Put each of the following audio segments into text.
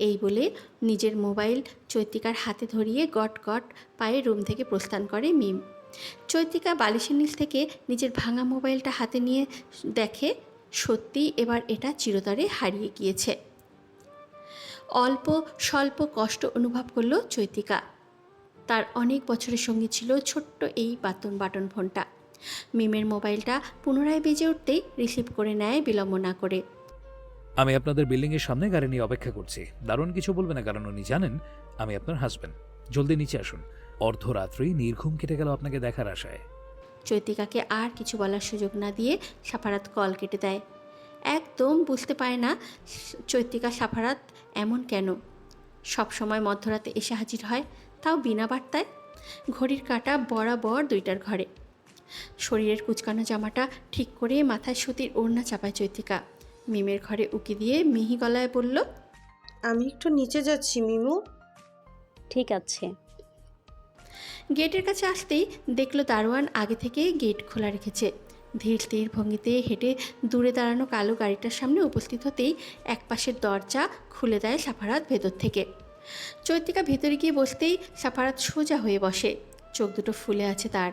এই বলে নিজের মোবাইল চৈত্রিকার হাতে ধরিয়ে গট গট পায়ে রুম থেকে প্রস্থান করে মিম। চৈত্রিকা বালিশের নিচ থেকে নিজের ভাঙা মোবাইলটা হাতে নিয়ে দেখে সত্যিই এবার এটা চিরতরে হারিয়ে গিয়েছে। অল্প স্বল্প কষ্ট অনুভব করল চৈত্রিকা। তার অনেক বছরের সঙ্গী ছিল ছোট্ট এই বাটন ফোনটা। মিমের মোবাইলটা পুনরায় বেজে উঠতেই রিসিভ করে নেয় বিলম্ব না করে। আমি আপনাদের বিল্ডিংয়ের সামনে গাড়ি নিয়ে অপেক্ষা করছি। দারুণ কিছু বলবে না, কারণ উনি জানেন আমি আপনার হাজব্যান্ড। জলদি নিচে আসুন। অর্ধরাত্রি নির্ঘুম কেটে গেল আপনাকে দেখার আশায়। চৈত্রিকাকে আর কিছু বলার সুযোগ না দিয়ে সাফারাত কল কেটে দেয়। একদম বুঝতে পারে না চৈত্রিকা সাফারাত এমন কেন। সবসময় মধ্যরাতে এসে হাজির হয়, তাও বিনা বার্তায়। ঘড়ির কাঁটা বরাবর 2টার ঘরে। শরীরের কুচকানো জামাটা ঠিক করে মাথায় সুতির ওড়না চাপায় চৈত্রিকা। মিমের ঘরে উকি দিয়ে মিহি গলায় বলল, আমি একটু নিচে যাচ্ছি মিমু। ঠিক আছে। গেটের কাছে আসতেই দেখলো দারোয়ান আগে থেকে গেট খোলা রেখেছে। ধীর স্থির ভঙ্গিতে হেঁটে দূরে দাঁড়ানো কালো গাড়িটার সামনে উপস্থিত হতেই একপাশের দরজা খুলে দেয় সাফারাত ভেতর থেকে। চৈত্রিকা ভেতরে গিয়ে বসতেই সাফারাত সোজা হয়ে বসে। চোখ দুটো ফুলে আছে তার।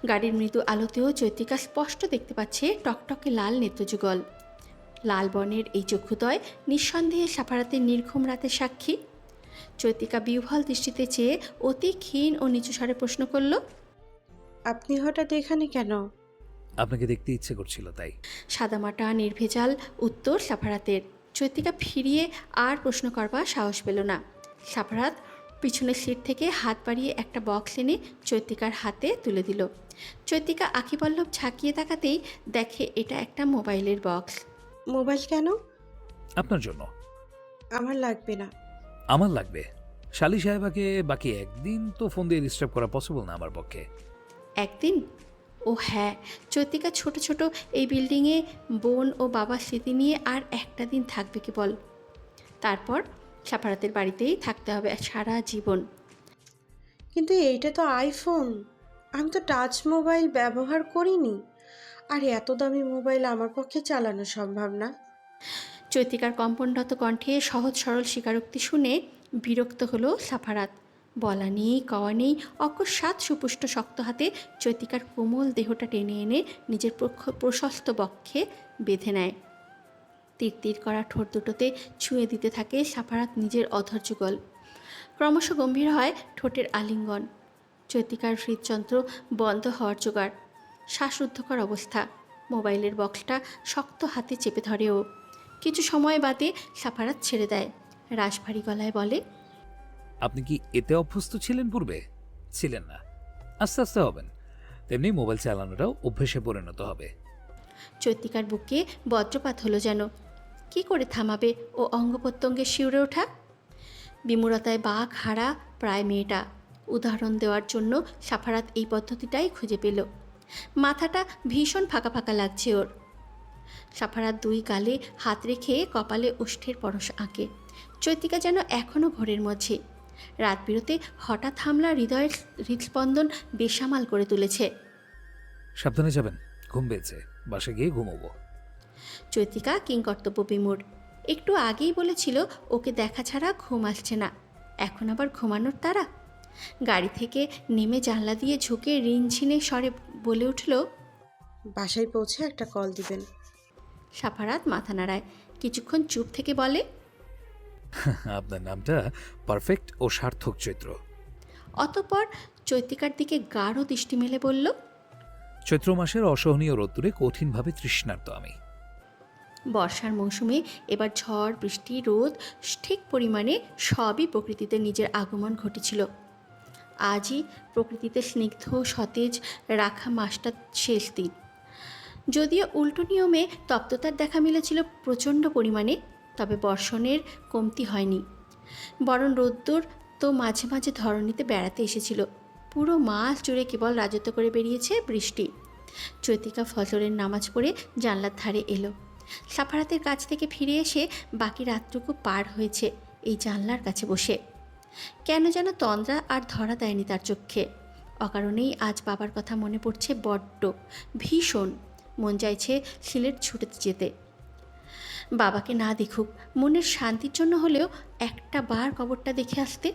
গাড়ির মৃদু আলোতেও চৈত্রিকা স্পষ্ট দেখতে পাচ্ছে টকটকে লাল নেত্রযুগল। লাল বর্ণের এই চক্ষুদয় নিঃসন্দেহে সাফারাতের নির্ঘুম রাতের সাক্ষী। চৈত্রিকা বিহ্বল দৃষ্টিতে চেয়ে অতি ক্ষীণ ও নিচু স্বরে প্রশ্ন করল, আপনি হঠাৎ এখানে কেন? আপনাকে দেখতে ইচ্ছে করছিল তাই। সাদামাটা নির্ভেজাল উত্তর সাফারাতের। চৈত্রিকা ফিরিয়ে আর প্রশ্ন করবার সাহস পেল না। সাফারাত পিছনের সিট থেকে হাত বাড়িয়ে একটা বক্স এনে চৈত্রিকার হাতে তুলে দিল। চৈত্রিকা আখিপল্লব ঝাঁকিয়ে তাকাতেই দেখে এটা একটা মোবাইলের বক্স। মোবাইল কেন? আপনার জন্য। আমার লাগবে না। আমার লাগবে। শালি সাহেবাকে বাকি একদিন তো ফোন দিয়ে ডিস্টার্ব করা পসিবল না আমার পক্ষে। একদিন? ও হ্যাঁ, চৈত্রিকা ছোট ছোট এই বিল্ডিংয়ে বোন ও বাবার স্মৃতি নিয়ে আর একটা দিন থাকবে কেবল। তারপর সাফারাতের বাড়িতেই থাকতে হবে সারা জীবন। কিন্তু এইটা তো আইফোন। আমি তো টাচ মোবাইল ব্যবহার করিনি। আর এত দামি মোবাইল আমার পক্ষে চালানো সম্ভব না। চৈত্রিকার কম্পনরত কণ্ঠে সহজ সরল স্বীকারোক্তি শুনে বিরক্ত হলো সাফারাত। বলা নেই কওয়া নেই, অকস্মাৎ সুপুষ্ট শক্ত হাতে চৈত্রিকার কোমল দেহটা টেনে এনে নিজের প্রশস্ত বক্ষে বেঁধে নেয়। তীর তীর করা ঠোঁট দুটোতে ছুঁয়ে দিতে থাকে সাফারাত নিজের অধর যুগল। ক্রমশ গম্ভীর হয় ঠোঁটের আলিঙ্গন। চৈত্রিকার হৃদযন্ত্র বন্ধ হওয়ার জোগাড়। শ্বাসরুদ্ধকর অবস্থা। মোবাইলের বক্সটা শক্ত হাতে চেপে ধরে ও। কিছু সময় বাদে সাফারাত ছেড়ে দেয়। রাশভারী গলায় বলে, আপনি কি এতে অভ্যস্ত ছিলেন পূর্বে? ছিলেন না। আস্তে আস্তে হবেন। তেমনি মোবাইল চালানোটাও অভ্যেসে পরিণত হবে। চৈত্রিকার বুকে বজ্রপাত হলো যেন। কি করে থামাবে ও অঙ্গ প্রত্যঙ্গে শিউরে ওঠা? বিমূঢ়তায় বাঘ হারা প্রায় মেয়েটা। উদাহরণ দেওয়ার জন্য সাফারাত এই পদ্ধতিটাই খুঁজে পেল। মাথাটা ভীষণ ফাঁকা ফাঁকা লাগছে ওর। সাফারাত 2 গালে হাত রেখে কপালে ওষ্ঠের পরশ আঁকে। চৈত্রিকা যেন এখনও ঘোরের মধ্যে। রাত বিরতে হঠাৎ হামলা হৃদয়ের হৃদস্পন্দন বেসামাল করে তুলেছে। সাবধানে যাবেন, ঘুম পেয়েছে, বাসে গিয়ে ঘুমোবো। চৈত্রিকা কিংকর্তব্য বিমূঢ়। একটু আগেই বলেছিল ওকে দেখা ছাড়া ঘুম আসছে না, এখন আবার ঘুমানোর তারা। গাড়ি থেকে নেমে জানলা দিয়ে ঝুঁকে রিনঝিনে স্বরে বলে উঠল, বাসায় পৌঁছে একটা কল দিবেন। সাফারাত মাথা নাড়ায়। কিছুক্ষণ চুপ থেকে বলে, আপনার নামটা পারফেক্ট ও সার্থক চৈত্র। অতঃপর চৈত্রিকার দিকে গাঢ় দৃষ্টি মেলে বলল, চৈত্র মাসের অসহনীয় রোদ্দুরে কঠিনভাবে তৃষ্ণার্ত আমি। বর্ষার মৌসুমে এবার ঝড় বৃষ্টি রোদ ঠিক পরিমাণে সবই প্রকৃতিতে নিজের আগমন ঘটেছিল। আজই প্রকৃতিতে স্নিগ্ধ সতেজ রাখা মাসটা শেষ দিন। যদিও উল্টো নিয়মে তপ্ততার দেখা মিলেছিল প্রচণ্ড পরিমাণে, তবে বর্ষণের কমতি হয়নি। বরং রোদ্দুর তো মাঝে মাঝে ধরণীতে বেড়াতে এসেছিল। পুরো মাস জুড়ে কেবল রাজত্ব করে বেরিয়েছে বৃষ্টি। চৈত্রিকা ফজরের নামাজ পড়ে জানলার ধারে এলো। সাফারাতের কাছ থেকে ফিরে এসে বাকি রাতটুকু পার হয়েছে এই জানলার কাছে বসে। কেন যেন তন্দ্রা আর ধরা দেয়নি তার চোখে। অকারণেই আজ বাবার কথা মনে পড়ছে বড্ড, ভীষণ। মন চাইছে সিলেট ছুটে যেতে। বাবাকে না দেখুক, মনের শান্তির জন্য হলেও একটা বার কবরটা দেখে আসতে।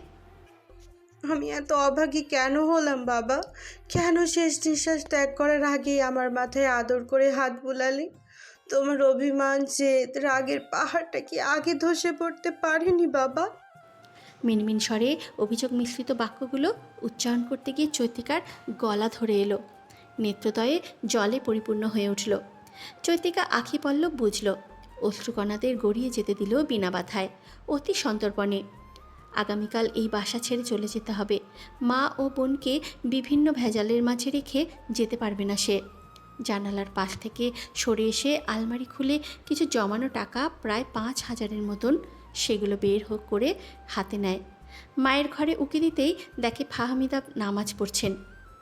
আমি এত অভাগী কেন হলাম বাবা? কেন শেষ নিঃশ্বাস ত্যাগ করার আগেই আমার মাথায় আদর করে হাত বুলালে? তোমার অভিমান, জেদ, রাগের পাহাড়টা কি আগে ধসে পড়তে পারেনি বাবা? মিনমিন স্বরে অভিযোগ মিশ্রিত বাক্যগুলো উচ্চারণ করতে গিয়ে চৈত্রিকার গলা ধরে এলো। নেত্রদয়ে জলে পরিপূর্ণ হয়ে উঠল। চৈত্রিকা আখি পল্লব বুঝল। অশ্রুকণাদের গড়িয়ে যেতে দিল বিনা বাধায়, অতি সন্তর্পণে। আগামীকাল এই বাসা ছেড়ে চলে যেতে হবে। মা ও বোনকে বিভিন্ন ভেজালের মাঝে রেখে যেতে পারবে না সে। জানালার পাশ থেকে সরে এসে আলমারি খুলে কিছু জমানো টাকা প্রায় 5,000-এর মতন, সেগুলো বের করে হাতে নেয়। মায়ের ঘরে উকি দিতেই দেখে ফাহমিদা নামাজ পড়ছেন।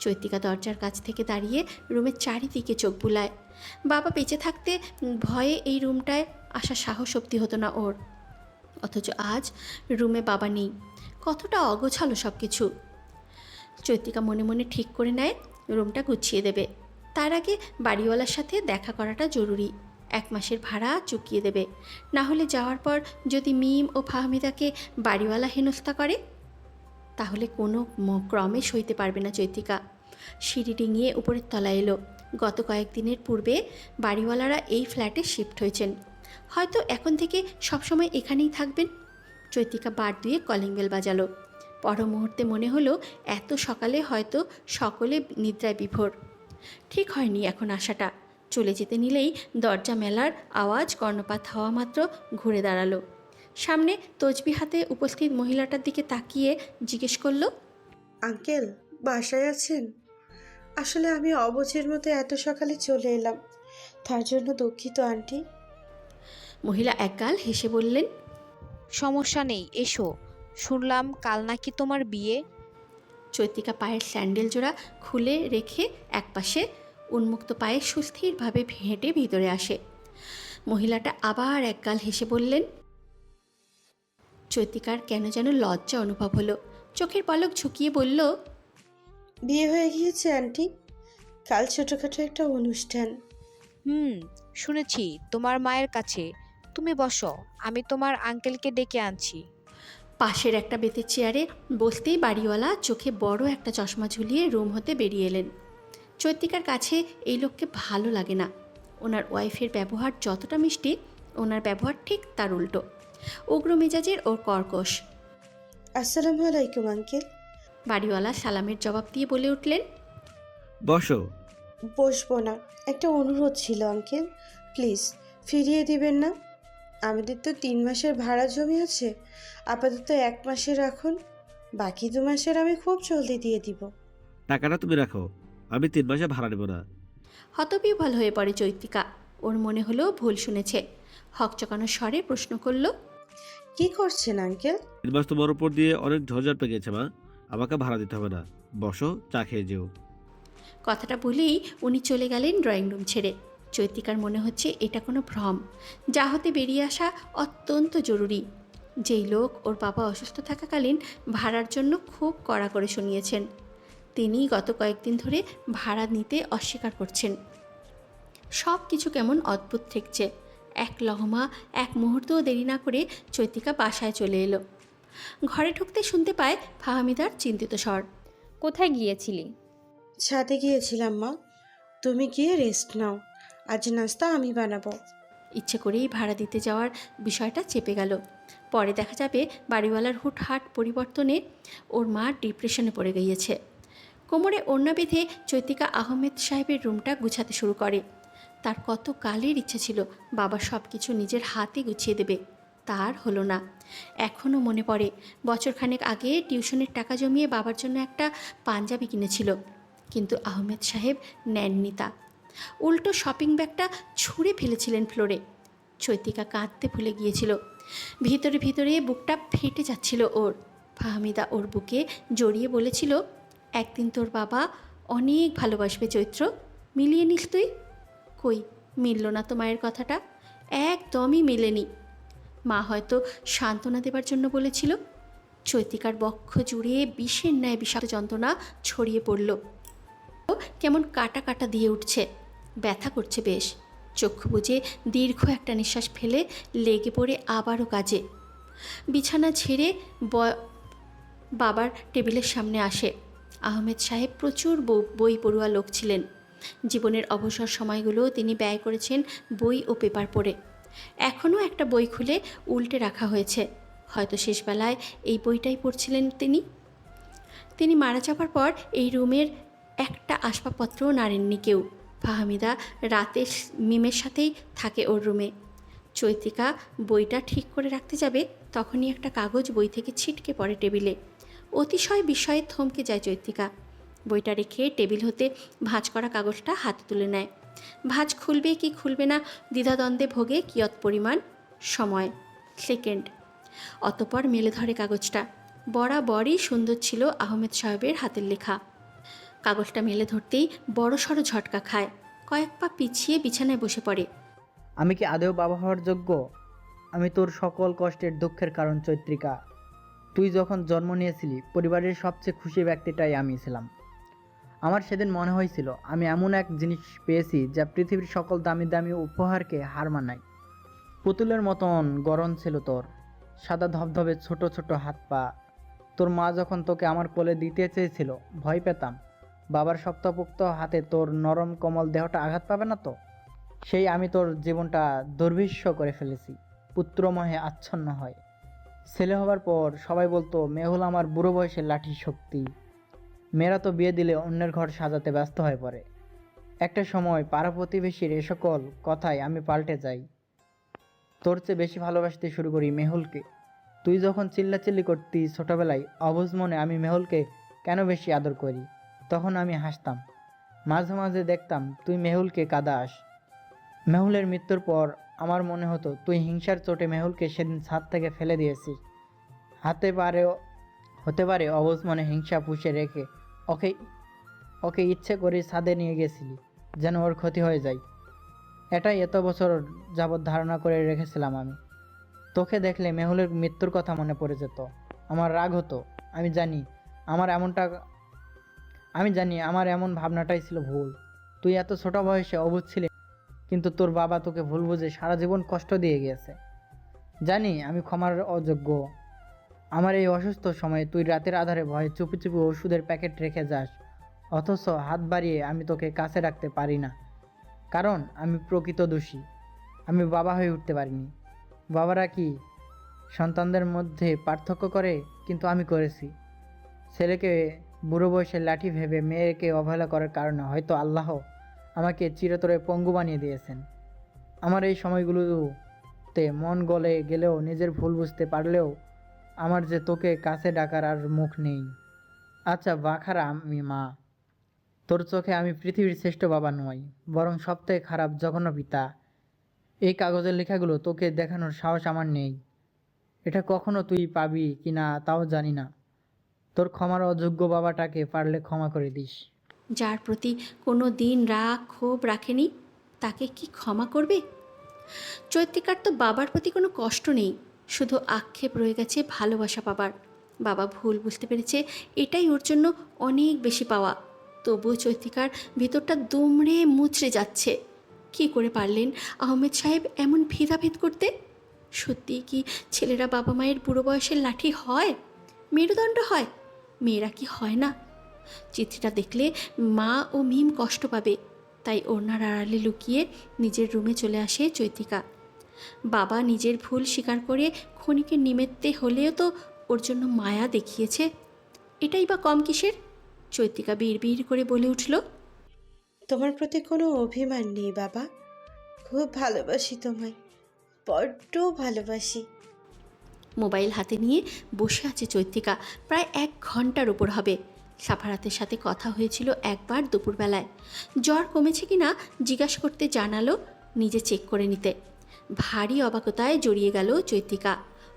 চৈত্রিকা দরজার কাছ থেকে দাঁড়িয়ে রুমের চারিদিকে চোখ বুলায়। বাবা বেঁচে থাকতে ভয়ে এই রুমটায় আসার সাহস অব্দি হতো না ওর। অথচ আজ রুমে বাবা নেই। কতটা অগোছালো সব কিছু। চৈত্রিকা মনে মনে ঠিক করে নেয় রুমটা গুছিয়ে দেবে। তার আগে বাড়িওয়ালার সাথে দেখা করাটা জরুরি। 1 মাসের ভাড়া চুকিয়ে দেবে। না হলে যাওয়ার পর যদি মিম ও ফাহমিদাকে বাড়িওয়ালা হেনস্থা করে, তাহলে কোনো ক্রমে সইতে পারবে না চৈত্রিকা। সিঁড়ি ডিঙিয়ে উপরের তলায় এলো। গত কয়েকদিনের পূর্বে বাড়িওয়ালারা এই ফ্ল্যাটে শিফট হয়েছেন। হয়তো এখন থেকে সবসময় এখানেই থাকবেন। চৈত্রিকা বার দিয়ে কলিং বেল বাজালো। পর মুহূর্তে মনে হলো এত সকালে হয়তো সকলে নিদ্রায় বিভোর। ঠিক হয়নি এখন আসাটা। চলে যেতে নিলেই দরজা মেলার আওয়াজ কর্ণপাত হওয়া মাত্র ঘুরে দাঁড়ালো। সামনে তসবি হাতে উপস্থিত মহিলাটার দিকে তাকিয়ে জিজ্ঞেস করলো, আঙ্কেল বাসায় আছেন? আসলে আমি অবুঝের মতো এত সকালে চলে এলাম, তার জন্য দুঃখিত আন্টি। মহিলা একগাল হেসে বললেন, সমস্যা নেই, এসো। শুনলাম কাল নাকি তোমার বিয়ে। চৈত্রিকা পায়ের স্যান্ডেল জোড়া খুলে রেখে একপাশে উন্মুক্ত পায়ে সুস্থিরভাবে হেঁটে ভিতরে আসে। মহিলাটা আবার একগাল হেসে বললেন। চৈত্রিকার কেন যেন লজ্জা অনুভব হলো। চোখের পলক ঝুঁকিয়ে বলল, বিয়ে হয়ে গিয়েছে আন্টি। কাল ছোটোখাটো একটা অনুষ্ঠান। শুনেছি তোমার মায়ের কাছে। তুমি বসো, আমি তোমার আঙ্কেলকে ডেকে আনছি। পাশের একটা বেতের চেয়ারে বসতেই বাড়িওয়ালা চোখে বড় একটা চশমা ঝুলিয়ে রুম হতে বেরিয়ে এলেন। চৈত্রিকার কাছে এই লোককে ভালো লাগে না। ওনার ওয়াইফের ব্যবহার যতটা মিষ্টি, ওনার ব্যবহার ঠিক তার উল্টো। উগ্র মেজাজের ওর কর্কশ। আসসালামু আলাইকুম আঙ্কেল। বাড়িওয়ালা সালামের জবাব দিয়ে বলে উঠলেন, বসো। বসবো না, একটা অনুরোধ ছিল আঙ্কেল, প্লিজ ফিরিয়ে দিবেন না? আমাদের তো 3 মাসের ভাড়া জমি আছে, আপাতত 1 মাসে রাখুন, বাকি 2 মাসের আমি খুব জলদি দিয়ে দিব। টাকাটা তুমি রাখো, আমি 3 মাসে ভাড়া নেব না। হতবিহ্বল হয়ে পড়ে চৈত্রিকা। ওর মনে হলো ভুল শুনেছে। হকচকানো স্বরে প্রশ্ন করল, কি করছেন আঙ্কেল? 3 মাস তোমার উপর দিয়ে অনেক ঝড়ঝাপ পেয়ে মা, আমাকে ভাড়া দিতে হবে না। বসো, চা খেয়ে যেও। কথাটা বলেই উনি চলে গেলেন ড্রয়িং রুম ছেড়ে। চৈত্রিকার মনে হচ্ছে এটা কোনো ভ্রম, যা হতে বেরিয়ে আসা অত্যন্ত জরুরি। যেই লোক ওর বাবা অসুস্থ থাকাকালীন ভাড়ার জন্য খুব কড়া করে শুনিয়েছেন, তিনি গত কয়েকদিন ধরে ভাড়া নিতে অস্বীকার করছেন। সব কিছু কেমন অদ্ভুত ঠেকছে। এক লহমা এক মুহূর্তও দেরি না করে চৈত্রিকা বাসায় চলে এলো। ঘরে ঢুকতে শুনতে পায় ফাহমিদার চিন্তিত স্বর। কোথায় গিয়েছিলি? ছাদে গিয়েছিলাম মা, তুমি গিয়ে রেস্ট নাও, আজ নাস্তা আমি বানাবো। ইচ্ছে করেই ভাড়া দিতে যাওয়ার বিষয়টা চেপে গেল। পরে দেখা যাবে বাড়িওয়ালার হুটহাট পরিবর্তনে ওর মা ডিপ্রেশনে পড়ে গিয়েছে। কোমরে ওড়না বেঁধে চৈত্রিকা আহমেদ সাহেবের রুমটা গুছাতে শুরু করে। তার কত কালের ইচ্ছে ছিল বাবা সব কিছু নিজের হাতে গুছিয়ে দেবে, তার হলো না। এখনও মনে পড়ে বছরখানেক আগে টিউশনের টাকা জমিয়ে বাবার জন্য একটা পাঞ্জাবি কিনেছিল, কিন্তু আহমেদ সাহেব নেননি তা। উল্টো শপিং ব্যাগটা ছুঁড়ে ফেলেছিলেন ফ্লোরে। চৈত্রিকা কাঁদতে ভুলে গিয়েছিল। ভিতরে ভিতরে বুকটা ফেটে যাচ্ছিল ওর। ফাহমিদা ওর বুকে জড়িয়ে বলেছিল, একদিন তোর বাবা অনেক ভালোবাসবে চৈত্র, মিলিয়ে নিস তুই। কই মিলল না তো মায়ের কথাটা, একদমই মেলেনি। মা হয়তো সান্ত্বনা দেবার জন্য বলেছিল। চৈত্রিকার বক্ষ জুড়ে বিষের ন্যায় বিষাক্ত যন্ত্রণা ছড়িয়ে পড়ল। কেমন কাটা কাটা দিয়ে উঠছে, ব্যথা করছে বেশ। চক্ষু বুজে দীর্ঘ একটা নিঃশ্বাস ফেলে লেগে পড়ে আবারও কাজে। বিছানা ছেড়ে বাবার টেবিলের সামনে আসে। আহমেদ সাহেব প্রচুর বই পড়ুয়া লোক ছিলেন। জীবনের অবসর সময়গুলো তিনি ব্যয় করেছেন বই ও পেপার পড়ে। এখনও একটা বই খুলে উল্টে রাখা হয়েছে, হয়তো শেষবেলায় এই বইটাই পড়ছিলেন তিনি মারা যাবার পর এই রুমের একটা আসবাবপত্রও নাড়েননি কেউ। ফাহমিদা রাতে মিমের সাথেই থাকে ওর রুমে। চৈত্রিকা বইটা ঠিক করে রাখতে যাবে, তখনই একটা কাগজ বই থেকে ছিটকে পড়ে টেবিলে। অতিশয় বিস্ময়ে থমকে যায় চৈত্রিকা। বইটা রেখে টেবিল হতে ভাঁজ করা কাগজটা হাতে তুলে নেয়। ভাঁজ খুলবে কি খুলবে না দ্বিধাদ্বন্দ্বে ভোগে কিয়ৎ পরিমাণ সময়, সেকেন্ড। অতঃপর মেলে ধরে কাগজটা। বরাবরই সুন্দর ছিল আহমেদ সাহেবের হাতের লেখা। কাগজটা মেলে ধরতেই বড়সড় ঝটকা খায়, কয়েক পা পিছিয়ে বিছানায় বসে পড়ে। আমি কি আদৌ বাবা হওয়ার যোগ্য? আমি তোর সকল কষ্টের দুঃখের কারণ চৈত্রিকা। তুই যখন জন্ম নিয়েছিলি পরিবারের সবচেয়ে খুশি ব্যক্তিটাই আমি ছিলাম। আমার সেদিন মনে হয়েছিল আমি এমন এক জিনিস পেয়েছি যা পৃথিবীর সকল দামি দামি উপহারকে হার মানায়। পুতুলের মতন গড়ন ছিল তোর, সাদা ধবধবে ছোট ছোট হাত পা। তোর মা যখন তোকে আমার কোলে দিতে চেয়েছিল ভয় পেতাম বাবার শক্তপোক্ত হাতে তোর নরম কোমল দেহটা আঘাত পাবে না তো। সেই আমি তোর জীবনটা দুর্বিষহ করে ফেলেছি, পুত্রমহে আচ্ছন্ন হয়। ছেলে হবার পর সবাই বলতো মেহুল আমার বুড়ো বয়সে লাঠি শক্তি। মেয়েরা তো বিয়ে দিলে অন্যের ঘর সাজাতে ব্যস্ত হয়ে পড়ে। একটা সময় পাড়া প্রতিবেশীর এ সকল কথায় আমি পাল্টে যাই। তোর চেয়ে বেশি ভালোবাসতে শুরু করি মেহুলকে। তুই যখন চিল্লাচিল্লি করতি ছোটবেলায়, অবুঝ মনে আমি মেহুলকে কেন বেশি আদর করি। তখন আমি হাসতাম, মাঝে মাঝে দেখতাম তুই মেহুলকে কাঁদাস। মেহুলের মৃত্যুর পর আমার মনে হতো তুই হিংসার চোটে মেহুলকে সেদিন ছাদ থেকে ফেলে দিয়েছিস। হতে পারে অবুঝ মনে হিংসা পুষে রেখে ওকে ইচ্ছে করে ছাদে নিয়ে গেছিলি যেন ওর ক্ষতি হয়ে যায়। এটাই এত বছর যাবৎ ধারণা করে রেখেছিলাম আমি। তোকে দেখলে মেহুলের মৃত্যুর কথা মনে পড়ে যেত, আমার রাগ হতো। আমি জানি আমার এমন ভাবনাটাই ছিল ভুল। তুই এত ছোট বয়সে অবুঝ ছিলি, কিন্তু তোর বাবা তোকে ভুল বুঝে সারা জীবন কষ্ট দিয়ে গিয়েছে। জানি আমি ক্ষমার অযোগ্য। আমার এই অসুস্থ সময়ে তুই রাতের আধারে ভয়ে চুপি চুপি ওষুধের প্যাকেট রেখে যাস, অথচ হাত বাড়িয়ে আমি তোকে কাছে রাখতে পারি না, কারণ আমি প্রকৃত দোষী। আমি বাবা হয়ে উঠতে পারিনি। বাবারা কি সন্তানদের মধ্যে পার্থক্য করে? কিন্তু আমি করেছি। ছেলেকে বুড়ো বয়সে লাঠি ভেবে মেয়েকে অবহেলা করার কারণে হয়তো আল্লাহ আমাকে চিরতরে পঙ্গু বানিয়ে দিয়েছেন। আমার এই সময়গুলোতে মন গলে গেলেও, নিজের ভুল বুঝতে পারলেও আমার যে তোকে কাছে ডাকার আর মুখ নেই। আচ্ছা বাখারা আমি মা, তোর চোখে আমি পৃথিবীর শ্রেষ্ঠ বাবা নই, বরং সবথেকে খারাপ জঘন্য পিতা। এই কাগজের লেখাগুলো তোকে দেখানোর সাহস আমার নেই। এটা কখনো তুই পাবি কি না তাও জানি না। তোর ক্ষমার অযোগ্য বাবাটাকে পারলে ক্ষমা করে দিস। যার প্রতি কোনো দিন রাগ ক্ষোভ রাখেনি তাকে কি ক্ষমা করবে? চৈত্রিকার তো বাবার প্রতি কোনো কষ্ট নেই, শুধু আক্ষেপ রয়ে গেছে ভালোবাসা পাবার। বাবা ভুল বুঝতে পেরেছে, এটাই ওর জন্য অনেক বেশি পাওয়া। তবুও চৈত্রিকার ভিতরটা দুমড়ে মুচড়ে যাচ্ছে। কী করে পারলেন আহমেদ সাহেব এমন ভেদাভেদ করতে? সত্যি কি ছেলেরা বাবা মায়ের বুড়ো বয়সের লাঠি হয়, মেরুদণ্ড হয়? মেয়েরা কি হয় না? চিত্রটা দেখলে মা ও মিম কষ্ট পাবে, তাই ওড়নার আড়ালে লুকিয়ে নিজের রুমে চলে আসে চৈত্রিকা। বাবা নিজের ভুল স্বীকার করে ক্ষণিকের নিমিত্তে হলেও তো ওর জন্য মায়া দেখিয়েছে, এটাই বা কম কিসের? চৈত্রিকা বিড় করে বলে উঠল, তোমার প্রতি কোনো অভিমান নেই বাবা, খুব ভালোবাসি তোমায়, বড্ড ভালোবাসি। মোবাইল হাতে নিয়ে বসে আছে চৈত্রিকা। প্রায় 1 ঘন্টার উপর হবে। সাফারাতের সাথে কথা হয়েছিল একবার দুপুরবেলায়। জ্বর কমেছে কি না জিজ্ঞাসা করতে জানালো নিজে চেক করে নিতে। ভারী অবাকতায় জড়িয়ে গেল চৈত্রিকা।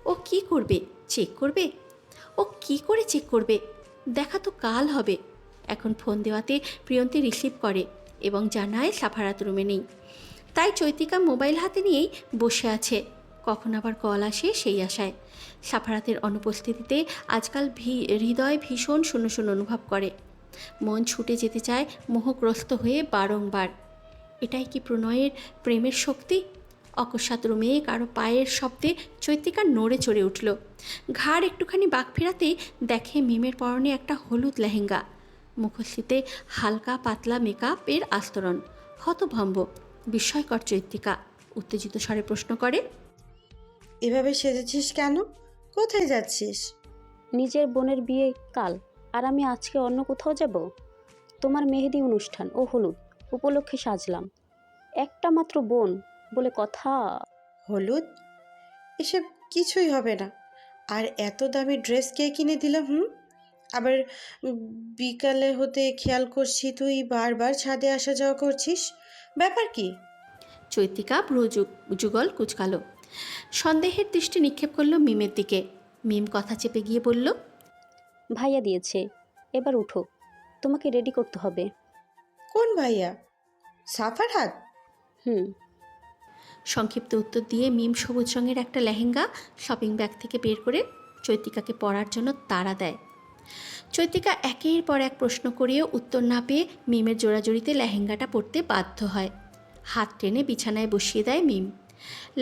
ও কি করবে? চেক করবে? ও কি করে চেক করবে? দেখা তো কাল হবে। এখন ফোন দেওয়াতে প্রিয়ন্তী রিসিভ করে এবং জানায় সাফারাত রুমে নেই। তাই চৈত্রিকা মোবাইল হাতে নিয়েই বসে আছে, কখন আবার কল আসে সেই আশায়। সাফারাতের অনুপস্থিতিতে আজকাল হৃদয় ভীষণ শূন্য শূন্য অনুভব করে। মন ছুটে যেতে চায় মোহগ্রস্ত হয়ে বারংবার। এটাই কি প্রণয়ের প্রেমের শক্তি? অকস্মাৎ রুমে কারো পায়ের শব্দে চৈত্রিকা নড়ে চড়ে উঠল। ঘাড় একটুখানি বাঁক ফেরাতেই দেখে মিমের পরনে একটা হলুদ লেহেঙ্গা, মুখশ্রীতে হালকা পাতলা মেকআপের আস্তরণ। হতভম্ব, বিস্ময়কর চৈত্রিকা উত্তেজিত স্বরে প্রশ্ন করে, এভাবে সেজেছিস কেন? কোথায় যাচ্ছিস? নিজের বোনের বিয়ে কাল, আর আমি আজকে অন্য কোথাও যাব? তোমার মেহেদি অনুষ্ঠান ও হলুদ উপলক্ষে সাজলাম। একটা মাত্র বোন বলে কথা। হলুদ? এসব কিছুই হবে না। আর এত দামি ড্রেস কে কিনে দিল? আবার বিকালে হতে খেয়াল করছি তুই বারবার ছাদে আসা যাওয়া করছিস, ব্যাপার কি? চৈত্রিকা ভ্রু যুগল কুচকালো, সন্দেহের দৃষ্টি নিক্ষেপ করলো মিমের দিকে। মিম কথা চেপে গিয়ে বলল, ভাইয়া দিয়েছে, এবার উঠো, তোমাকে রেডি করতে হবে। কোন ভাইয়া? সাফার হাত? হুম। সংক্ষিপ্ত উত্তর দিয়ে মিম সবুজ রঙের একটা লেহেঙ্গা শপিং ব্যাগ থেকে বের করে চৈত্রিকাকে পরার জন্য তাড়া দেয়। চৈত্রিকা একের পর এক প্রশ্ন করেও উত্তর না পেয়ে মিমের জোড়াজড়িতে লেহেঙ্গাটা পরতে বাধ্য হয়। হাত টেনে বিছানায় বসিয়ে দেয় মিম।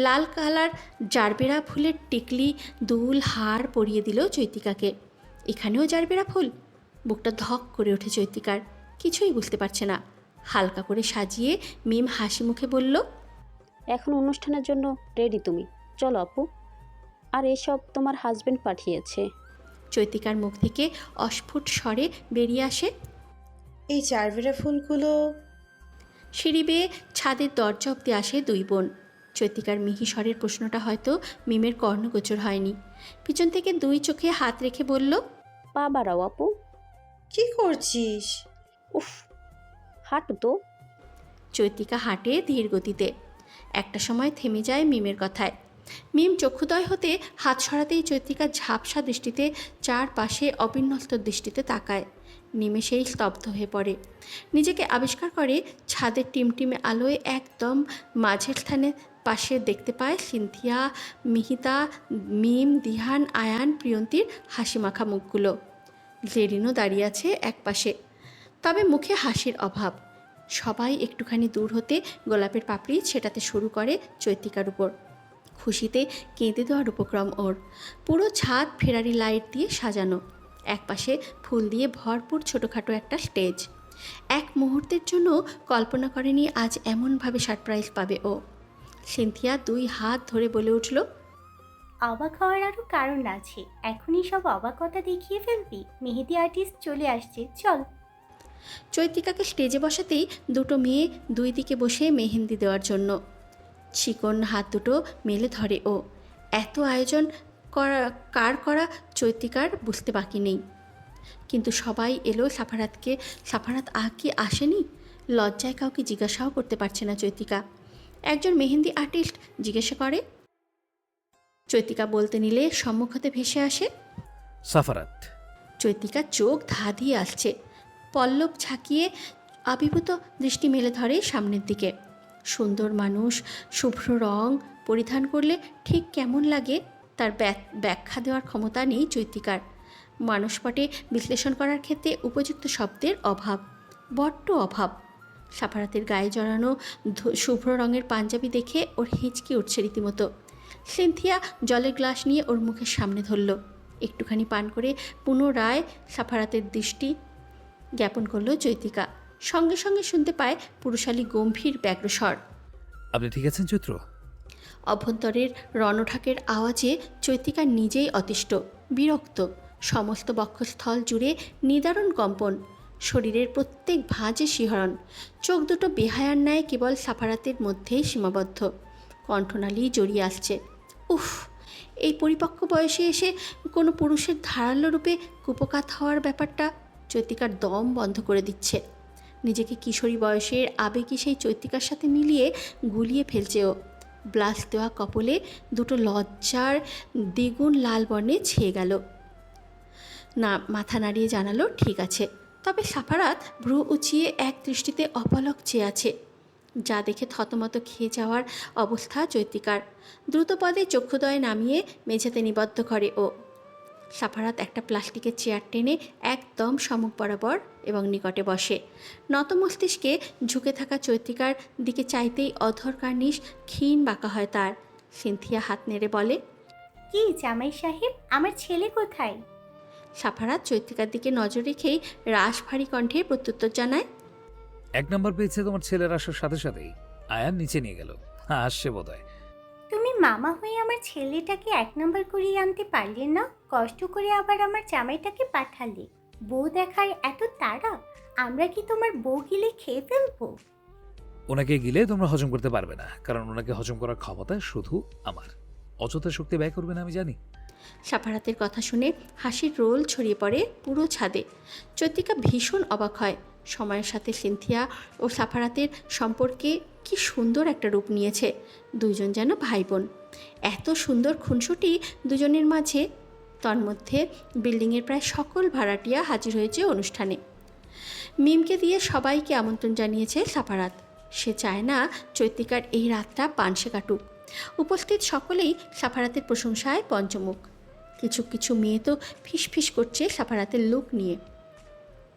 লাল কালার জারবেরা ফুলের টিকলি, দুল, হার পরিয়ে দিল চৈত্রিকাকে। এখানেও জারবেরা ফুল? বুকটা ধক করে ওঠে চৈত্রিকার, কিছুই বুঝতে পারছে না। হালকা করে সাজিয়ে মিম হাসি মুখে বলল, এখন অনুষ্ঠানের জন্য রেডি তুমি, চলো আপু। আর এসব তোমার হাজবেন্ড পাঠিয়েছে। চৈত্রিকার মুখ থেকে অস্ফুট স্বরে বেরিয়ে আসে, এই চারবেরা ফুলগুলো? সিঁড়ি বেয়ে ছাদের দরজা অব্দি আসে দুই বোন। চৈত্রিকার মিহি স্বরের প্রশ্নটা হয়তো মিমের কর্ণগোচর হয়নি। পিছন থেকে দুই চোখে হাত রেখে বলল, পা বাড়াও আপু। কি করছিস? উফ, হাঁটু তো। চৈত্রিকা হাঁটে ধীর গতিতে। একটা সময় থেমে যায় মিমের কথায়। মিম চক্ষুদয় হতে হাত সরাতেই চৈত্রিকা ঝাপসা দৃষ্টিতে চারপাশে অবিন্যস্ত দৃষ্টিতে তাকায়। নিমেষেই স্তব্ধ হয়ে পড়ে। নিজেকে আবিষ্কার করে ছাদের টিমটিমে আলোয় একদম মাঝের স্থানে পাশে দেখতে পায় সিনথিয়া, মিহিতা, মিম, দিহান, আয়ান, প্রিয়ন্তীর হাসিমাখা মুখগুলো। জেরিনও দাঁড়িয়ে আছে এক পাশে, তবে মুখে হাসির অভাব। সবাই একটুখানি দূর হতে গোলাপের পাপড়ি ছেটাতে শুরু করে চৈত্রিকার উপর। খুশিতে কেঁদে দেওয়ার উপক্রম ওর। পুরো ছাদ ফেরারি লাইট দিয়ে সাজানো, একপাশে ফুল দিয়ে ভরপুর ছোটোখাটো একটা স্টেজ। এক মুহূর্তের জন্য কল্পনা করেনি আজ এমনভাবে সারপ্রাইজ পাবে ও। সিনথিয়া দুই হাত ধরে বলে উঠল, অবাক হওয়ার আরও কারণ আছে, এখনই সব অবাকতা দেখিয়ে ফেলবি? মেহেদি আর্টিস্ট চলে আসছে, চল। চৈত্রিকাকে স্টেজে বসাতেই দুটো মেয়ে দুই দিকে বসে মেহেন্দি দেওয়ার জন্য চিকন হাত দুটো মেলে ধরে ও। এত আয়োজন কার করা চৈত্রিকার বুঝতে বাকি নেই। কিন্তু সবাই এলো সাফারাতকে। সাফারাত কি আসেনি? লজ্জায় কাউকে জিজ্ঞাসাও করতে পারছে না চৈত্রিকা। একজন মেহেন্দি আর্টিস্ট জিজ্ঞাসা করে। চৈত্রিকা বলতে নিলে সম্মুখ হতে ভেসে আসে, সাফারাত। চৈত্রিকা চোখ ধা দিয়ে আসছে, পল্লব ঝাঁকিয়ে আবির্ভূত দৃষ্টি মেলে ধরে সামনের দিকে। সুন্দর মানুষ, শুভ্র রং পরিধান করলে ঠিক কেমন লাগে তার ব্যাখ্যা দেওয়ার ক্ষমতা নেই চৈত্রিকার। মানসপটে বিশ্লেষণ করার ক্ষেত্রে উপযুক্ত শব্দের অভাব, বড্ড অভাব। সাফারাতের গায়ে জড়ানো শুভ্র রঙের পাঞ্জাবি দেখে ওর হিচকি উঠছে রীতিমতো। সিনথিয়া জলের গ্লাস নিয়ে ওর মুখের সামনে ধরল। একটুখানি পান করে পুনরায় সাফারাতের দৃষ্টি জ্ঞাপন করল চৈত্রিকা। সঙ্গে সঙ্গে শুনতে পায় পুরুষালী গম্ভীর ব্যগ্রস্বর, আপনি ঠিক আছেন চৈত্র? অভ্যন্তরের রণঢাকের আওয়াজে চৈত্রিকা নিজেই অতিষ্ঠ, বিরক্ত। সমস্ত বক্ষস্থল জুড়ে নিদারুণ কম্পন, শরীরের প্রত্যেক ভাঁজে শিহরণ। চোখ দুটো বেহায়ার ন্যায় কেবল সাফারাতের মধ্যেই সীমাবদ্ধ। কণ্ঠনালী জড়িয়ে আসছে। উফ, এই পরিপক্ক বয়সে এসে কোনো পুরুষের ধারালো রূপে কুপকাত হওয়ার ব্যাপারটা চৈত্রিকার দম বন্ধ করে দিচ্ছে। নিজেকে কিশোরী বয়সের আবেগী সেই চৈত্রিকার সাথে মিলিয়ে গুলিয়ে ফেলছে ও। ব্লাস দেওয়া কপলে দুটো লজ্জার দ্বিগুণ লাল বর্ণে ছেয়ে গেল। না, মাথা নাড়িয়ে জানালো ঠিক আছে। তবে সাফারাত ভ্রু উঁচিয়ে এক দৃষ্টিতে অপলক চেয়ে আছে, যা দেখে থতমত খেয়ে যাওয়ার অবস্থা চৈত্রিকার। দ্রুতপদে চক্ষুদয় নামিয়ে মেঝেতে নিবদ্ধ করে ও। সাফারাত একটা প্লাস্টিকের চেয়ার টেনে একদম সম্মুখ বরাবর এবং নিকটে বসে। নত মস্তিষ্কে ঝুঁকে থাকা চৈত্রিকার দিকে চাইতেই অধর কার্নিশ ক্ষীণ বাঁকা হয় তার। সিনথিয়া হাত নেড়ে বলে, কি জামাই সাহেব, আমার ছেলে কোথায়? সাফারাত চৈত্রিকার দিকে নজর রেখেই রাশ ভারী কণ্ঠে প্রত্যুত্তর জানায়, 1 নম্বর পেয়েছে তোমার ছেলের আসার সাথে সাথেই। আয়ান নিচে নিয়ে গেল, আসছে বোধহয়। তুমি মামা হয়ে আমার ছেলেটাকে 1 নম্বর করিয়ে আনতে পারলে না? কষ্ট করে আবার আমার জামাইটাকে পাঠালে। বউ দেখার এত তাড়া? আমরা কি তোমার বউ গিলে খেয়ে ফেলবো? ওনাকে গিলে তোমরা হজম করতে পারবে না, কারণ ওনাকে হজম করার ক্ষমতা শুধু আমার। অযথা শক্তি ব্যয় করবে না, আমি জানি। সাফারাতের কথা শুনে হাসির রোল ছড়িয়ে পড়ে পুরো ছাদে। চৈত্রিকা ভীষণ অবাক হয়। সময়ের সাথে সিনথিয়া ও সাফারাতের সম্পর্কে কি সুন্দর একটা রূপ নিয়েছে। দুইজন যেন ভাই বোন। এত সুন্দর খুনসুটি দুজনের মাঝে। তন্মধ্যে বিল্ডিংয়ের প্রায় সকল ভাড়াটিয়া হাজির হয়েছে অনুষ্ঠানে। মিমকে দিয়ে সবাইকে আমন্ত্রণ জানিয়েছে সাফারাত। সে চায় না চৈত্রিকার এই রাতটা পানসে কাটুক। উপস্থিত সকলেই সাফারাতের প্রশংসায় পঞ্চমুখ। কিছু কিছু মেয়ে তো ফিসফিস করছে সাফারাতের লুক নিয়ে।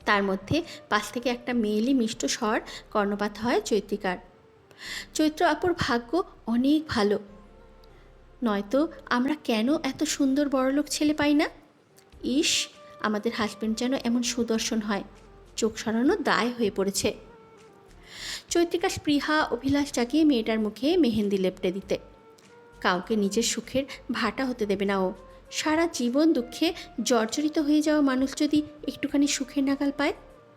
তার মধ্যে পাশ থেকে একটা মেয়েলি মিষ্ট স্বর কর্ণপাত হয় চৈত্রিকার। চৈত্র আপুর ভাগ্য অনেক ভালো, নয়তো আমরা কেন এত সুন্দর বড়লোক ছেলে পাই না? ইস, আমাদের হাজব্যান্ড যেন এমন সুদর্শন হয়। চোখ সরানো দায় হয়ে পড়েছে। চৈত্রিকা স্পৃহা অভিলাষ জাগিয়ে মেয়েটার মুখে মেহেন্দি লেপটে দিতে। কাউকে নিজের সুখের ভাটা হতে দেবে না ও। সারা জীবন দুঃখে জর্জরিত হয়ে যাওয়া মানুষ যদি একটুখানি সুখের নাগাল পায়,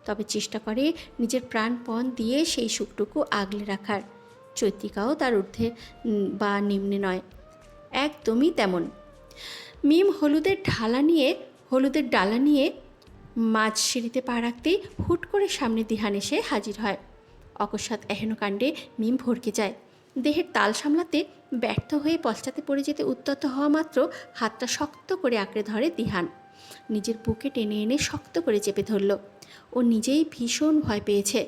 তবে চেষ্টা করে নিজের প্রাণপণ দিয়ে সেই সুখটুকু আগলে রাখার। চৈত্রিকাও তার ঊর্ধ্বে বা নিম্নে নয়, একদমই তেমন। মিম হলুদের ডালা নিয়ে মাঝ সিঁড়িতে পা রাখতেই হুট করে সামনে দিহান এসে হাজির হয়। অকস্মাৎ এহেন কাণ্ডে মিম ভরকে যায়। দেহের তাল সামলাতে ব্যর্থ হয়ে পশ্চাতে পড়ে যেতে উদ্যত হওয়া মাত্র হাতটা শক্ত করে আঁকড়ে ধরে দিহান। নিজের বুকে টেনে এনে শক্ত করে চেপে ধরল। ও নিজেই ভীষণ ভয় পেয়েছে।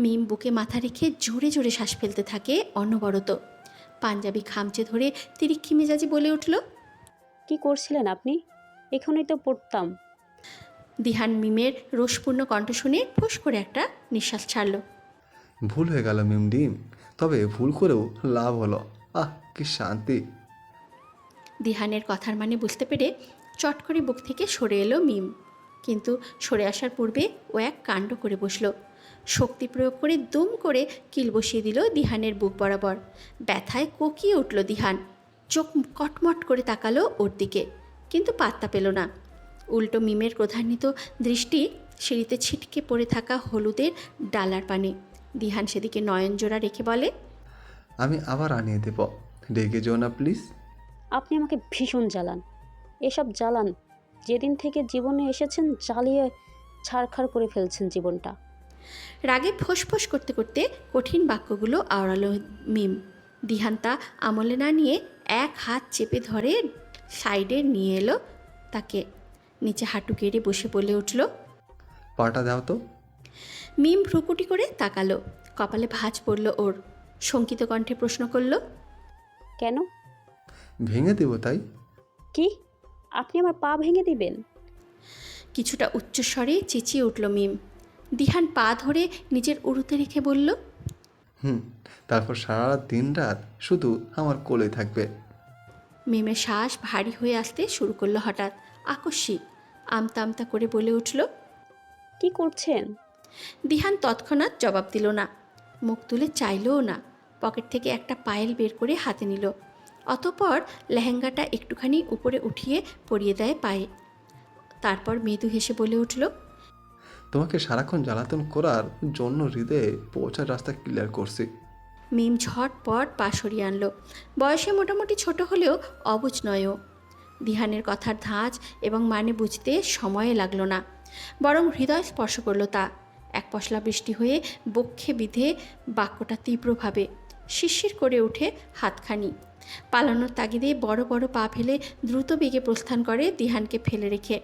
মিম বুকে মাথা রেখে জোরে জোরে শ্বাস ফেলতে থাকে অনবরত। পাঞ্জাবি খামচে ধরে তিরিক্ষি মেজাজি বলে উঠল, কি করছিলেন আপনি? এখানেই তো পড়তাম। দিহান মিমের রোষপূর্ণ কণ্ঠ শুনে ফোঁস করে একটা নিঃশ্বাস ছাড়ল। ভুল হয়ে গেল মিমডিম, তবে ভুল করেও লাভ হলো। আহ, কি শান্তি। দিহানের কথার মানে বুঝতে পেরে চট করে বুক থেকে সরে এলো মিম। কিন্তু সরে আসার পূর্বে ও এক কাণ্ড করে বসল। শক্তি প্রয়োগ করে দুম করে কিল বসিয়ে দিল দিহানের বুক বরাবর। ব্যথায় কোকিয়ে উঠল দিহান। চোখ কটমট করে তাকালো ওর দিকে, কিন্তু পাত্তা পেল না। উল্টো মিমের ক্রোধান্বিত দৃষ্টি সিঁড়িতে ছিটকে পড়ে থাকা হলুদের ডালার পানে। দিহান সেদিকে নয়নজোড়া রেখে বলে, আমি আবার আনিয়ে দেব, রেগে যেও না প্লিজ। আপনি আমাকে ভীষণ জ্বালান। এসব জ্বালান, যেদিন থেকে জীবনে এসেছেন জ্বালিয়ে ছাড়খাড় করে ফেলছেন জীবনটা। রাগে ফোঁস করতে করতে কঠিন বাক্যগুলো আওড়ালো মিম। দিহান তা আমলে না নিয়ে এক হাত চেপে ধরে সাইডে নিয়ে এলো তাকে। নিচে হাঁটু কেড়ে বসে বলে উঠল, পাটা দাও তো। মিম ভ্রুকুটি করে তাকালো। কপালে ভাঁজ পড়ল ওর। শঙ্কিত কণ্ঠে প্রশ্ন করল, কেন? ভেঙে দেবো তাই? কি? আপনি আমার পা ভেঙে দিবেন? কিছুটা উচ্চস্বরে চেঁচিয়ে উঠল মিম। দিহান পা ধরে নিজের উড়ুতে রেখে বলল, তারপর সারা দিন রাত শুধু আমার কোলে থাকবে। মিমের শ্বাস ভারী হয়ে আসতে শুরু করলো হঠাৎ। আকস্মিক আমতা আমতা করে বলে উঠল, কি করছেন? দিহান তৎক্ষণাৎ জবাব দিল না, মুখ তুলে চাইলও না। পকেট থেকে একটা পায়েল বের করে হাতে নিল। অতঃপর লেহেঙ্গাটা একটুখানি উপরে উঠিয়ে পরিয়ে দেয় পায়ে। তারপর মৃদু হেসে বলে উঠল, তোমাকে সারাক্ষণ জ্বালাতন করার জন্য হৃদয়ে পৌঁছার রাস্তা ক্লিয়ার করছি। মিম ঝটপট পা সরিয়ে আনলো। বয়সে মোটামুটি ছোট হলেও অবুঝ নয়ও। দিহানের কথার ধাঁচ এবং মানে বুঝতে সময় লাগলো না, বরং হৃদয় স্পর্শ করলো তা। এক পশলা বৃষ্টি হয়ে বক্ষে বিধে বাক্যটা তীব্রভাবে শিরশির করে ওঠে হাতখানি। পালানোর তাগিদে বড় বড় পা ফেলে দ্রুত বেগে প্রস্থান করে দিহানকে ফেলে রেখে।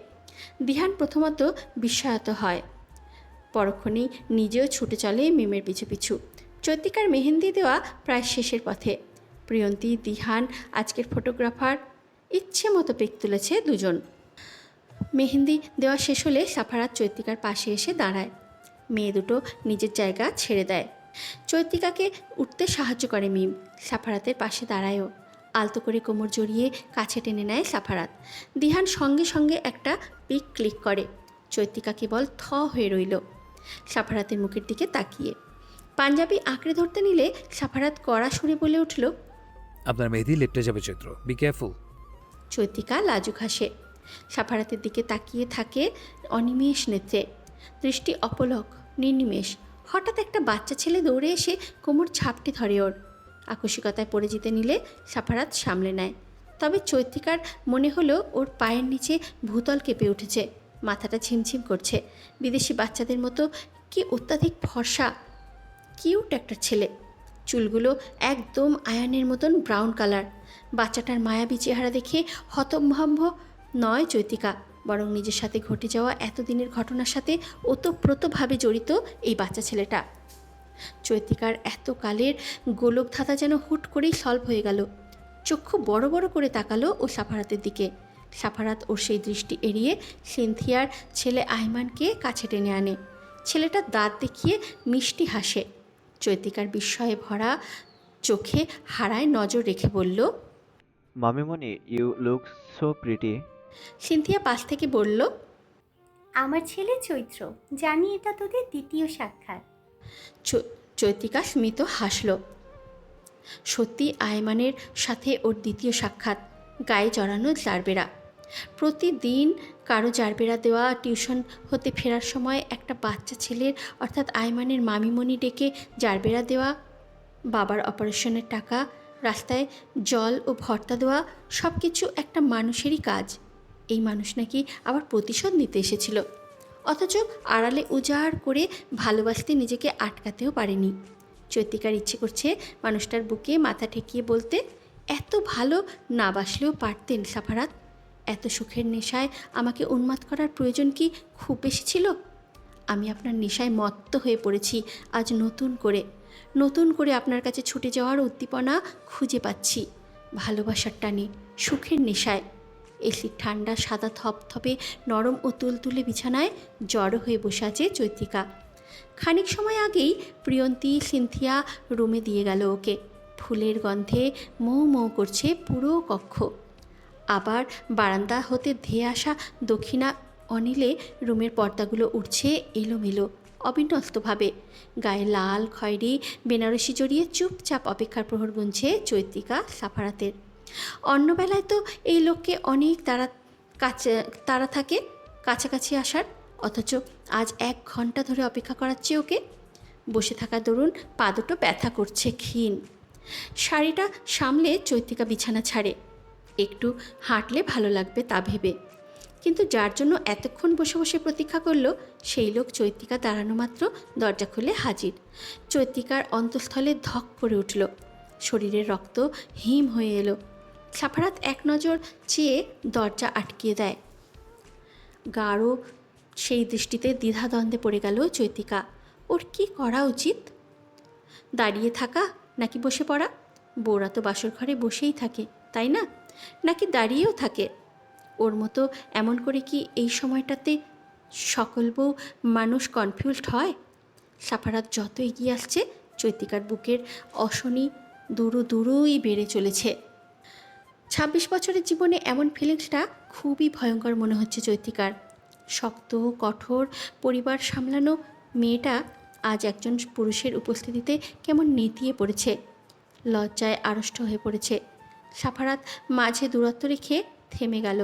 দিহান প্রথমত বিস্ময়াত হয়, পরক্ষণেই নিজেও ছুটে চলে মিমের পিছু পিছু। চৈত্রিকার মেহেন্দি দেওয়া প্রায় শেষের পথে। প্রিয়ন্তী, দিহান, আজকের ফটোগ্রাফার ইচ্ছে মতো পিক তুলেছে দুজন। মেহেন্দি দেওয়া শেষ হলে সাফারাত চৈত্রিকার পাশে এসে দাঁড়ায়। মেয়ে দুটো নিজের জায়গা ছেড়ে দেয়। চৈত্রিকাকে উঠতে সাহায্য করে মিম। সাফারাতের পাশে দাঁড়ায়ও। আলতো করে কোমর জড়িয়ে কাছে টেনে নেয় সাফারাত। দিহান সঙ্গে সঙ্গে একটা পিক ক্লিক করে। চৈত্রিকা কেবল থ হয়ে রইল সাফারাতের মুখের দিকে তাকিয়ে। পাঞ্জাবি আঁকড়ে ধরতে নিলে সাফারাত কড়া সুরে বলে উঠল, আপনার মেহেদি লেপটে যাবে চৈত্র, বি কেয়ারফুল। চৈত্রিকা লাজুক হাসে। সাফারাতের দিকে তাকিয়ে থাকে অনিমেষ নেত্রে, দৃষ্টি অপলক নির্নিমেষ। হঠাৎ একটা বাচ্চা ছেলে দৌড়ে এসে কোমর ঝাপটে ধরে ওর। আকস্মিকতায় পড়ে যেতে নিলে সাফারাত সামলে নেয়। তবে চৈত্রিকার মনে হলো ওর পায়ের নিচে ভূতল কেঁপে উঠেছে, মাথাটা ঝিমঝিম করছে। বিদেশি বাচ্চাদের মতো কি অত্যাধিক ফর্সা, কিউট একটা ছেলে। চুলগুলো একদম আয়ানের মতন ব্রাউন কালার। বাচ্চাটার মায়াবী চেহারা দেখে হতভম্ব নয় চৈত্রিকা, বরং নিজের সাথে ঘটে যাওয়া এতদিনের ঘটনার সাথে ওতপ্রোতভাবে জড়িত এই বাচ্চা ছেলেটা। চৈত্রিকার এতকালের গোলকধাঁধা যেন হুট করেই সলভ হয়ে গেল। চক্ষু বড় বড় করে তাকালো ও সাফারাতের দিকে। সাফারাত ওর সেই দৃষ্টি এড়িয়ে সিনথিয়ার ছেলে আইমানকে কাছে টেনে আনে। ছেলেটা দাঁত দেখিয়ে মিষ্টি হাসে। চৈত্রিকার বিস্ময়ে ভরা চোখে হারায় নজর রেখে বলল, মামিমণি, you look so pretty. Cynthia পাশ থেকে বলল, আমার ছেলে চৈত্র, জানি এটা তোদের দ্বিতীয় সাক্ষাৎ। চৈত্রিকা স্মিত হাসল। সত্যি আয়মানের সাথে ওর দ্বিতীয় সাক্ষাৎ। গায়ে জড়ানো জারবেরা। প্রতিদিন কারো জারবেরা দেওয়া, টিউশন হতে ফেরার সময় একটা বাচ্চা ছেলের অর্থাৎ আয়মানের মামিমণি ডেকে জারবেরা দেওয়া, বাবার অপারেশনের টাকা, রাস্তায় জল ও ভর্তা দেওয়া, সব কিছু একটা মানুষেরই কাজ। এই মানুষ নাকি আবার প্রতিশোধ নিতে এসেছিল, অথচ আড়ালে উজাড় করে ভালোবাসতে নিজেকে আটকাতেও পারেনি। চৈত্রিকার ইচ্ছে করছে মানুষটার বুকে মাথা ঠেকিয়ে বলতে, এত ভালো না বাসলেও পারতেন সাফারাত। এত সুখের নেশায় আমাকে উন্মাদ করার প্রয়োজন কি খুব বেশি ছিল? আমি আপনার নেশায় মত্ত হয়ে পড়েছি আজ নতুন করে আপনার কাছে ছুটে যাওয়ার উদ্দীপনা খুঁজে পাচ্ছি। ভালোবাসার টানে, সুখের নেশায়। এসির ঠান্ডা সাদা থপথপে নরম ও তুলতুলে বিছানায় জড়ো হয়ে বসে আছে চৈত্রিকা। খানিক সময় আগেই প্রিয়ন্তী সিনথিয়া রুমে দিয়ে গেল ওকে। ফুলের গন্ধে মৌ মৌ করছে পুরো কক্ষ। আবার বারান্দা হতে ধেয়ে আসা দক্ষিণা অনিলে রুমের পর্দাগুলো উঠছে এলোমেলো অবিন্যস্তভাবে। গায়ে লাল খয়েরি বেনারসি জড়িয়ে চুপচাপ অপেক্ষার প্রহর গুনছে চৈত্রিকা সাফারাতের। অন্য বেলায় তো এই লোককে অনেক তাড়া থাকে কাছাকাছি আসার, অথচ আজ 1 ঘন্টা ধরে অপেক্ষা করাচ্ছে ওকে। বসে থাকা দরুন পা দুটো ব্যথা করছে ক্ষীণ। শাড়িটা সামলে চৈত্রিকা বিছানা ছাড়ে। একটু হাঁটলে ভালো লাগবে তা ভেবে, কিন্তু যার জন্য এতক্ষণ বসে বসে প্রতীক্ষা করলো সেই লোক চৈত্রিকা দাঁড়ানো মাত্র দরজা খুলে হাজির। চৈত্রিকার অন্তঃস্থলে ধক করে উঠল, শরীরের রক্ত হিম হয়ে এলো। সাফারাত এক নজর চেয়ে দরজা আটকিয়ে দেয়। গাঢ় সেই দৃষ্টিতে দ্বিধাদ্বন্দ্বে পড়ে গেল চৈত্রিকা। ওর কি করা উচিত? দাঁড়িয়ে থাকা নাকি বসে পড়া? বউরা তো বাসর ঘরে বসেই থাকে, তাই না? নাকি দাঁড়িয়েও থাকে? ওর মতো এমন করে কি এই সময়টাতে সকল বউ মানুষ কনফিউজড হয়? সাফারাত যত এগিয়ে আসছে চৈত্রিকার বুকের অশনি দূরই বেড়ে চলেছে। 26 বছরের জীবনে এমন ফিলিংসটা খুবই ভয়ঙ্কর মনে হচ্ছে চৈত্রিকার। শক্ত কঠোর পরিবার সামলানো মেয়েটা আজ একজন পুরুষের উপস্থিতিতে কেমন নেতিয়ে পড়েছে, লজ্জায় আড়ষ্ট হয়ে পড়েছে। সাফারাত মাঝে দূরত্ব রেখে থেমে গেল।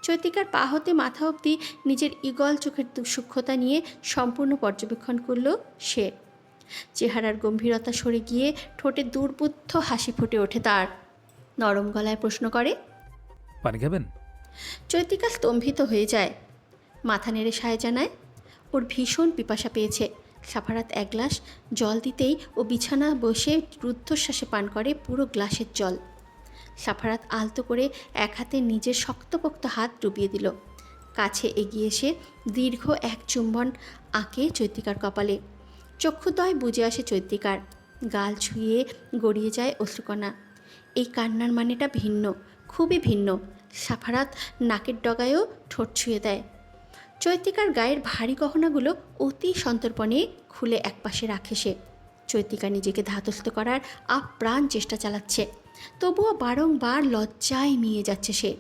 চৈত্রিকার পা হতে মাথা অবধি নিজের ঈগল চোখের সূক্ষ্মতা নিয়ে সম্পূর্ণ পর্যবেক্ষণ করল সে। চেহারার গম্ভীরতা সরে গিয়ে ঠোঁটে দুর্বুদ্ধ হাসি ফুটে ওঠে তার। নরম গলায় প্রশ্ন করে, পানি খাবেন? চৈত্রিকা স্তম্ভিত হয়ে যায়। মাথা নেড়ে সায় জানায় ওর ভীষণ পিপাসা পেয়েছে। সাফারাত 1 গ্লাস জল দিতেই ও বিছানা বসে রুদ্ধশ্বাসে পান করে পুরো গ্লাসের জল। সাফারাত আলতো করে এক হাতে নিজের শক্তপোক্ত হাত ডুবিয়ে দিল। কাছে এগিয়ে এসে দীর্ঘ এক চুম্বন আঁকে চৈত্রিকার কপালে। চক্ষুদ্বয় বুজে আসে চৈত্রিকার। গাল ছুঁয়ে গড়িয়ে যায় অশ্রুকণা। এই কান্নার মানেটা ভিন্ন, খুবই ভিন্ন। সাফারাত নাকের ডগায়ও ঠোঁট ছুঁয়ে দেয়। চৈত্রিকার গায়ের ভারী গহনাগুলো অতি সন্তর্পণে খুলে একপাশে রাখে সে। চৈত্রিকা নিজেকে ধাতস্থ করার আপ্রাণ চেষ্টা চালাচ্ছে, তবুও বারংবার লজ্জায় মিয়ে যাচ্ছে সে।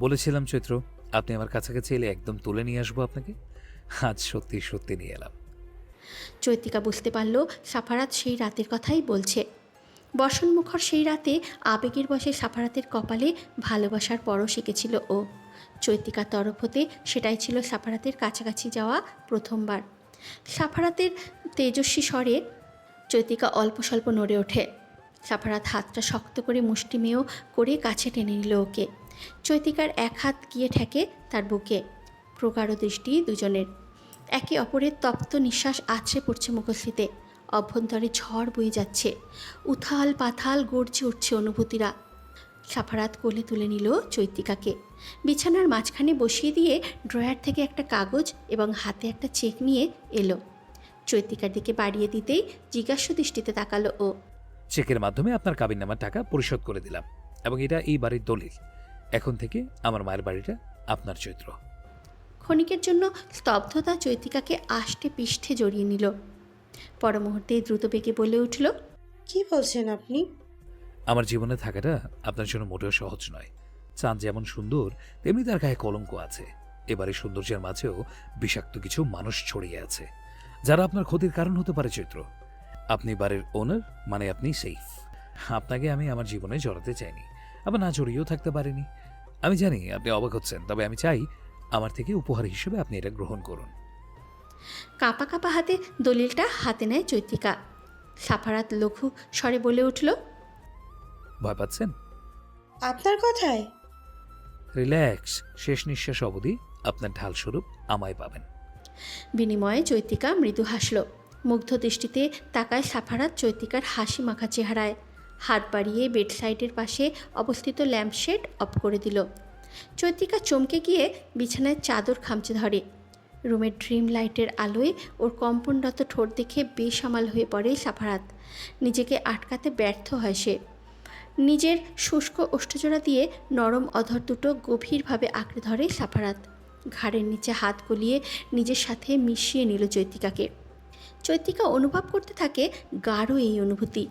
বলেছিলাম চৈত্র, আপনি আমার কাছাকাছি এলে একদম তুলে নিয়ে আসবো আপনাকে। আজ সত্যি সত্যি নিয়ে এলাম। চৈত্রিকা বুঝতে পারল সাফারাত সেই রাতের কথাই বলছে। বসনমুখর সেই রাতে আবেগের বশে সাফারাতের কপালে ভালোবাসার পরশ এঁকেছিল ও। চৈত্রিকার তরফ হতে সেটাই ছিল সাফারাতের কাছাকাছি যাওয়া প্রথমবার। সাফারাতের তেজস্বী স্বরে চৈত্রিকা অল্প স্বল্প নড়ে ওঠে। সাফারাত হাতটা শক্ত করে মুষ্টিমেয় করে কাছে টেনে নিল ওকে। চৈত্রিকার এক হাত গিয়ে ঠেকে তার বুকে। প্রগাঢ় দৃষ্টি দুজনের, একে অপরের তপ্ত নিঃশ্বাস আছড়ে পড়ছে মুখশ্রীতে। অভ্যন্তরে ঝড় বয়ে যাচ্ছে, উথাল পাথাল গর্জে উঠছে অনুভূতিরা। সাফারাত কোলে তুলে নিল চৈত্রিকাকে, বিছানার মাঝখানে বসিয়ে দিয়ে ড্রয়ার থেকে একটা কাগজ এবং হাতে একটা চেক নিয়ে এলো। চৈত্রিকার দিকে বাড়িয়ে দিতেই জিজ্ঞাসা দৃষ্টিতে তাকালো ও। চেকের মাধ্যমে আপনার কাবিননামার টাকা পরিশোধ করে দিলাম, এবং এটা এই বাড়ির দলিল। এখন থেকে আমার মায়ের বাড়িটা আপনার চৈত্র। ক্ষণিকের জন্য স্তব্ধতা চৈত্রিকাকে আষ্টে পিষ্ঠে জড়িয়ে নিল। পর মুহূর্তে দ্রুত বেগে বলে উঠল, কি বলছেন আপনি? আমার জীবনে থাকাটা আপনার জন্য মোটেও সহজ নয়। চাঁদ যেমন সুন্দর, তেমনি তার গায়ে কলঙ্ক আছে। এবারে সৌন্দর্যের মাঝেও বিষাক্ত কিছু মানুষ ছড়িয়ে আছে, যারা আপনার ক্ষতির কারণ হতে পারে চৈত্র। আপনি বাড়ির ওনার, মানে আপনি সেফ। আপনাকে আমি আমার জীবনে জড়াতে চাইনি, আবার না জড়িয়েও থাকতে পারিনি। আমি জানি আপনি অবাক হচ্ছেন, তবে আমি চাই আমার থেকে উপহার হিসেবে আপনি এটা গ্রহণ করুন। কাঁপা কাঁপা হাতে দলিলটা হাতে নেয় চৈত্রিকা। সাফারাত লঘু স্বরে বলে উঠল, ভয় পাচ্ছেন? আপনার কথায়? রিল্যাক্স, শেষ নিঃশ্বাস অবধি আপনার ঢালস্বরূপ আমায় পাবেন। বিনিময়ে চৈত্রিকা মৃদু হাসল। মুগ্ধ দৃষ্টিতে তাকায় সাফারাত চৈত্রিকার হাসি মাখা চেহারায়। হাত বাড়িয়ে বেডসাইডের পাশে অবস্থিত ল্যাম্পশেড অফ করে দিল। চৈত্রিকা চমকে গিয়ে বিছানায় চাদর খামচে ধরে। রুমের ড্রিম লাইটের আলোয় ওর কম্পনরত ঠোঁট দেখে বেসামাল হয়ে পড়ে সাফারাত। নিজেকে আটকাতে ব্যর্থ হয় সে। নিজের শুষ্ক ওষ্ঠজোড়া দিয়ে নরম অধর দুটো গভীরভাবে আঁকড়ে ধরে সাফারাত। ঘাড়ের নিচে হাত গলিয়ে নিজের সাথে মিশিয়ে নিল চৈত্রিকাকে। চৈত্রিকা অনুভব করতে থাকে গাঢ় এই অনুভূতি।